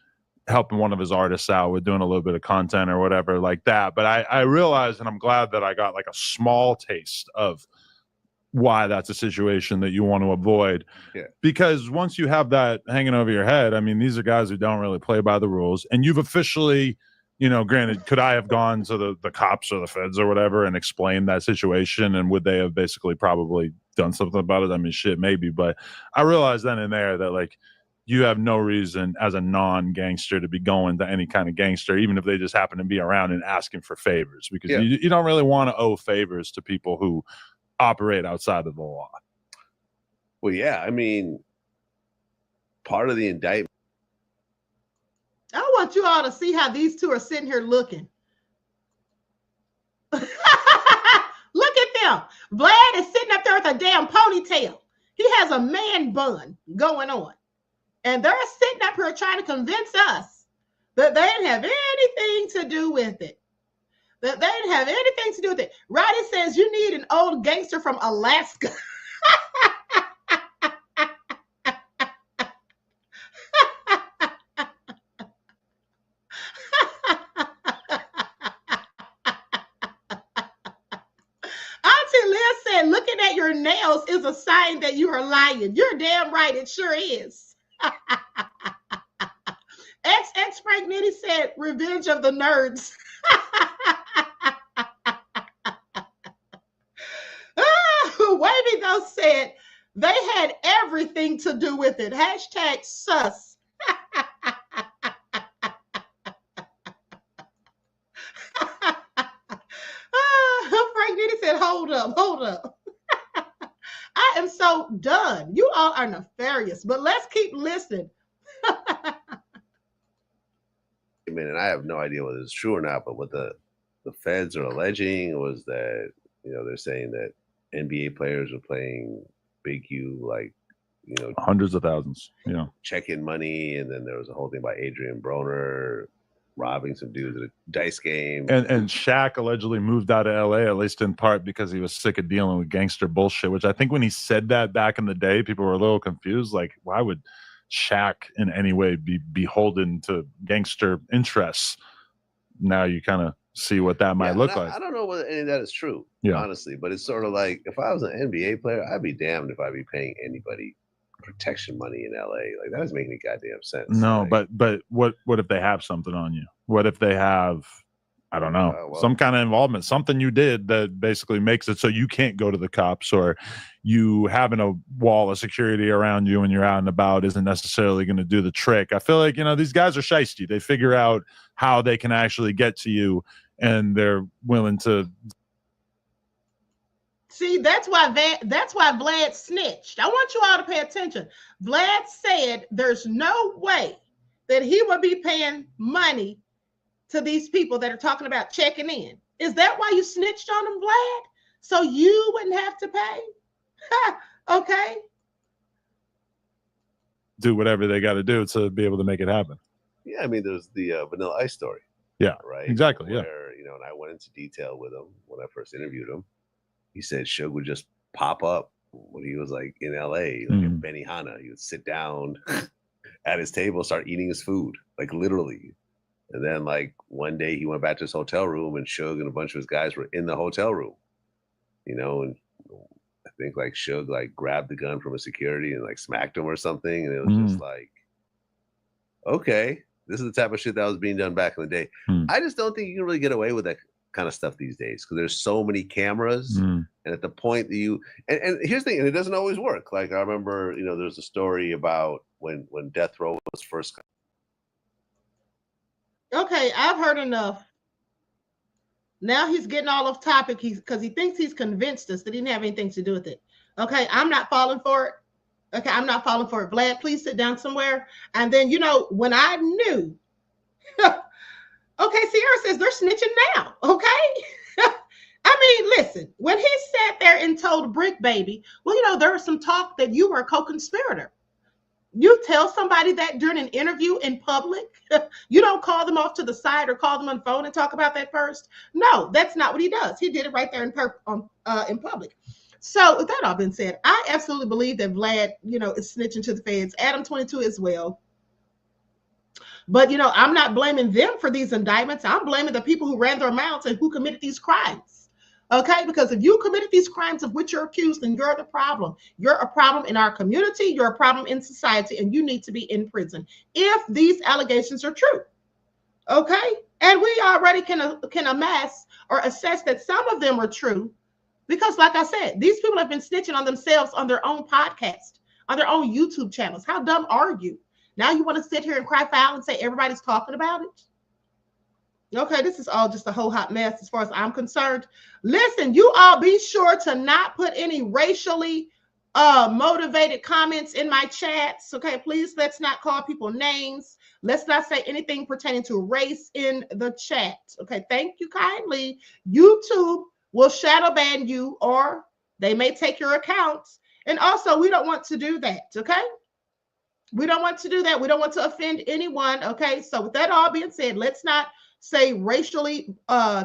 helping one of his artists out with doing a little bit of content or whatever like that. But I realized, and I'm glad that I got like a small taste of why that's a situation that you want to avoid. Yeah. Because once you have that hanging over your head, I mean, these are guys who don't really play by the rules, and you've officially, you know, granted, could I have gone to the cops or the feds or whatever and explained that situation, and would they have basically probably done something about it? I mean, shit, maybe. But I realized then and there that, like, you have no reason as a non-gangster to be going to any kind of gangster, even if they just happen to be around and asking for favors, because you don't really want to owe favors to people who operate outside of the law. Well, yeah, I mean, part of the indictment. I want you all to see how these two are sitting here looking. Look at them. Vlad is sitting up there with a damn ponytail. He has a man bun going on. And they're sitting up here trying to convince us that they didn't have anything to do with it. That they didn't have anything to do with it. Roddy says you need an old gangster from Alaska. Auntie Leah said looking at your nails is a sign that you are lying. You're damn right. It sure is. XX Frank Nitty said revenge of the nerds. Wavy though said they had everything to do with it. Hashtag sus. Frank Nitty said, hold up. I am so done. You all are nefarious, but let's keep listening. And I have no idea whether it's true or not, but what the feds are alleging was that, you know, they're saying that NBA players are playing Big U, like, you know, hundreds of thousands, check-in money, and then there was a whole thing about Adrian Broner robbing some dudes at a dice game. And Shaq allegedly moved out of LA, at least in part because he was sick of dealing with gangster bullshit, which I think when he said that back in the day, people were a little confused. Like, why would Shaq in any way be beholden to gangster interests? Now you kind of see what that might look like. I don't know whether any of that is true, Yeah. honestly, but it's sort of like, if I was an NBA player, I'd be damned if I'd be paying anybody protection money in LA. Like, that doesn't make any goddamn sense. No, like, but what if they have something on you? What if they have, I don't know, some kind of involvement, something you did that basically makes it so you can't go to the cops, or you having a wall of security around you when you're out and about isn't necessarily going to do the trick. I feel like, you know, these guys are shiesty. They figure out how they can actually get to you, and they're willing to. See, that's why Vlad snitched. I want you all to pay attention. Vlad said there's no way that he would be paying money to these people that are talking about checking in. Is that why you snitched on them, Vlad? So you wouldn't have to pay? Okay. Do whatever they got to do to be able to make it happen. Yeah, I mean, there's the Vanilla Ice story. Yeah, right. Exactly. Where, you know, and I went into detail with him when I first interviewed him. He said Suge would just pop up when he was like in LA, like in Benihana. He would sit down at his table, start eating his food, like literally. And then, like, one day he went back to his hotel room, and Suge and a bunch of his guys were in the hotel room, you know, and I think like Suge like grabbed the gun from a security and like smacked him or something. And it was just like, okay, this is the type of shit that was being done back in the day. I just don't think you can really get away with that kind of stuff these days because there's so many cameras, and at the point that you and here's the thing, and it doesn't always work. Like I remember, there's a story about when death row was first. Okay, I've heard enough. Now he's getting all off topic because he thinks he's convinced us that he didn't have anything to do with it. Okay, I'm not falling for it. Okay, I'm not falling for it. Vlad, please sit down somewhere. And then, when I knew, okay, Sierra says they're snitching now. Okay. I mean, listen, when he sat there and told Bricc baby, well, there was some talk that you were a co-conspirator. You tell somebody that during an interview in public, you don't call them off to the side or call them on the phone and talk about that first. No, that's not what he does. He did it right there in public. So with that all been said, I absolutely believe that Vlad, is snitching to the feds. Adam 22 as well. But, I'm not blaming them for these indictments. I'm blaming the people who ran their mouths and who committed these crimes. Okay, because if you committed these crimes of which you're accused, then you're the problem. You're a problem in our community. You're a problem in society, and you need to be in prison if these allegations are true. Okay, and we already can amass or assess that some of them are true because, like I said, these people have been snitching on themselves on their own podcast, on their own YouTube channels. How dumb are you? Now you want to sit here and cry foul and say everybody's talking about it? Okay, this is all just a whole hot mess as far as I'm concerned. Listen, you all be sure to not put any racially motivated comments in my chats. Okay, please, let's not call people names. Let's not say anything pertaining to race in the chat. Okay, thank you kindly. YouTube will shadow ban you or they may take your accounts. And also, we don't want to do that, okay? We don't want to do that. We don't want to offend anyone, okay? So with that all being said, let's not say racially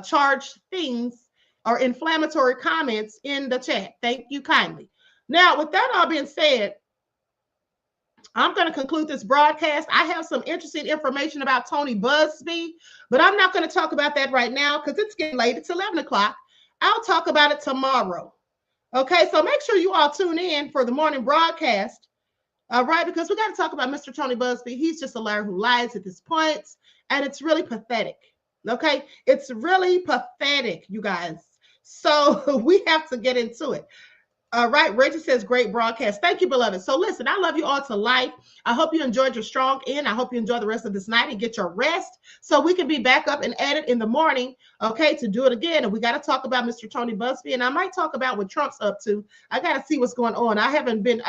charged things or inflammatory comments in the chat. Thank you kindly. Now, with that all being said, I'm going to conclude this broadcast. I have some interesting information about Tony Busby, but I'm not going to talk about that right now because it's getting late. It's 11 o'clock. I'll talk about it tomorrow. Okay, so make sure you all tune in for the morning broadcast. All right, because we got to talk about Mr. Tony Busby. He's just a liar who lies at this point, and it's really pathetic. Okay, it's really pathetic, you guys. So we have to get into it. All right, Reggie says, great broadcast. Thank you, beloved. So listen, I love you all to life. I hope you enjoyed your strong end. I hope you enjoy the rest of this night and get your rest so we can be back up and at it in the morning, okay, to do it again. And we got to talk about Mr. Tony Busby, and I might talk about what Trump's up to. I got to see what's going on. I haven't been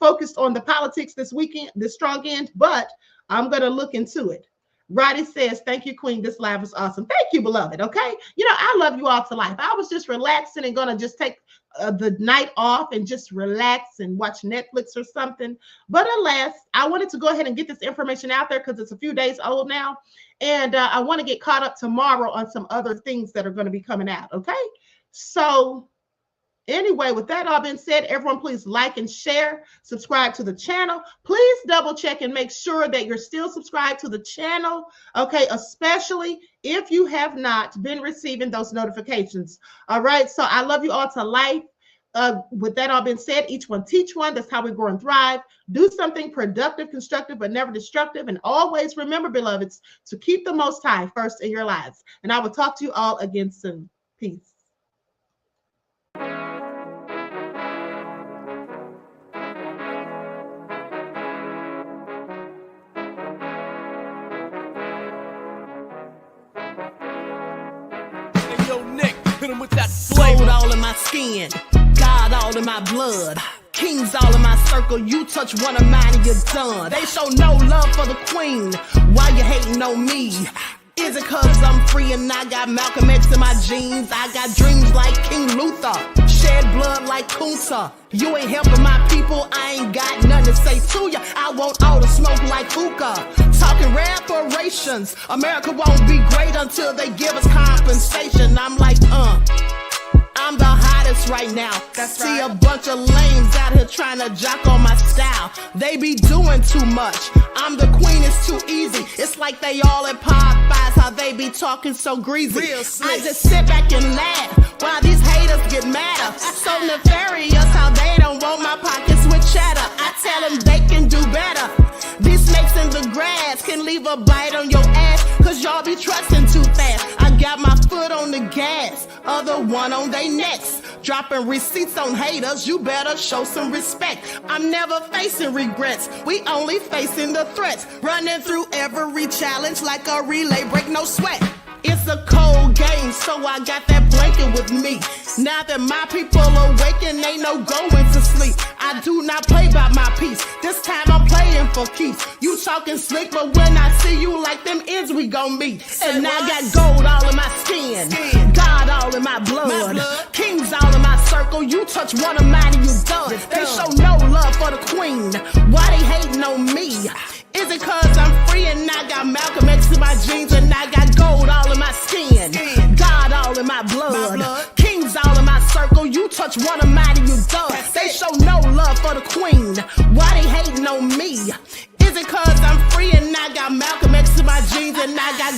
focused on the politics this weekend, this strong end, but I'm going to look into it. Roddy says, thank you, Queen. This live is awesome. Thank you, beloved. Okay. I love you all to life. I was just relaxing and going to just take the night off and just relax and watch Netflix or something. But alas, I wanted to go ahead and get this information out there because it's a few days old now. And I want to get caught up tomorrow on some other things that are going to be coming out. Okay. So anyway, with that all being said, everyone, please like and share, subscribe to the channel. Please double check and make sure that you're still subscribed to the channel. Okay, especially if you have not been receiving those notifications. All right, so I love you all to life. With that all being said, each one teach one. That's how we grow and thrive. Do something productive, constructive, but never destructive. And always remember, beloveds, to keep the Most High first in your lives. And I will talk to you all again soon. Peace. With that gold all in my skin, God all in my blood, kings all in my circle. You touch one of mine and you're done. They show no love for the queen. Why you hating on me? Is it cause I'm free and I got Malcolm X in my jeans? I got dreams like King Luther, shed blood like Kunsa. You ain't helping my people, I ain't got nothing to say to ya. I want all the smoke like hookah. Talking reparations, America won't be great until they give us compensation. I'm like, I'm the hottest right now. See a bunch of lames out here trying to jock on my style. They be doing too much. I'm the queen, it's too easy. It's like they all at Popeyes, how they be talking so greasy. I just sit back and laugh while these haters get madder. So nefarious how they don't want my pockets with cheddar. I tell them they can do better. These snakes in the grass can leave a bite on your ass, cause y'all be trusting too fast. I got my foot on the gas. other one on they necks. Dropping receipts on haters, you better show some respect. I'm never facing regrets, we only facing the threats. Running through every challenge like a relay, break no sweat. It's a cold game, so I got that blanket with me. Now that my people awaken, ain't no going to sleep. I do not play by my piece, this time I'm playing for keeps. You talking slick, but when I see you like them ends, we gon' meet. And I got gold all in my skin, God all in my blood, kings all in my circle. You touch one of mine and you done. They show no love for the queen, why they hating on me? Is it cause I'm free and I got Malcolm X in my jeans and I got gold all in my skin, God all in my blood, kings all in my circle. You touch one of mine and you done. They show no love for the queen, why they hating on me? Is it cause I'm free and I got Malcolm X in my jeans and I got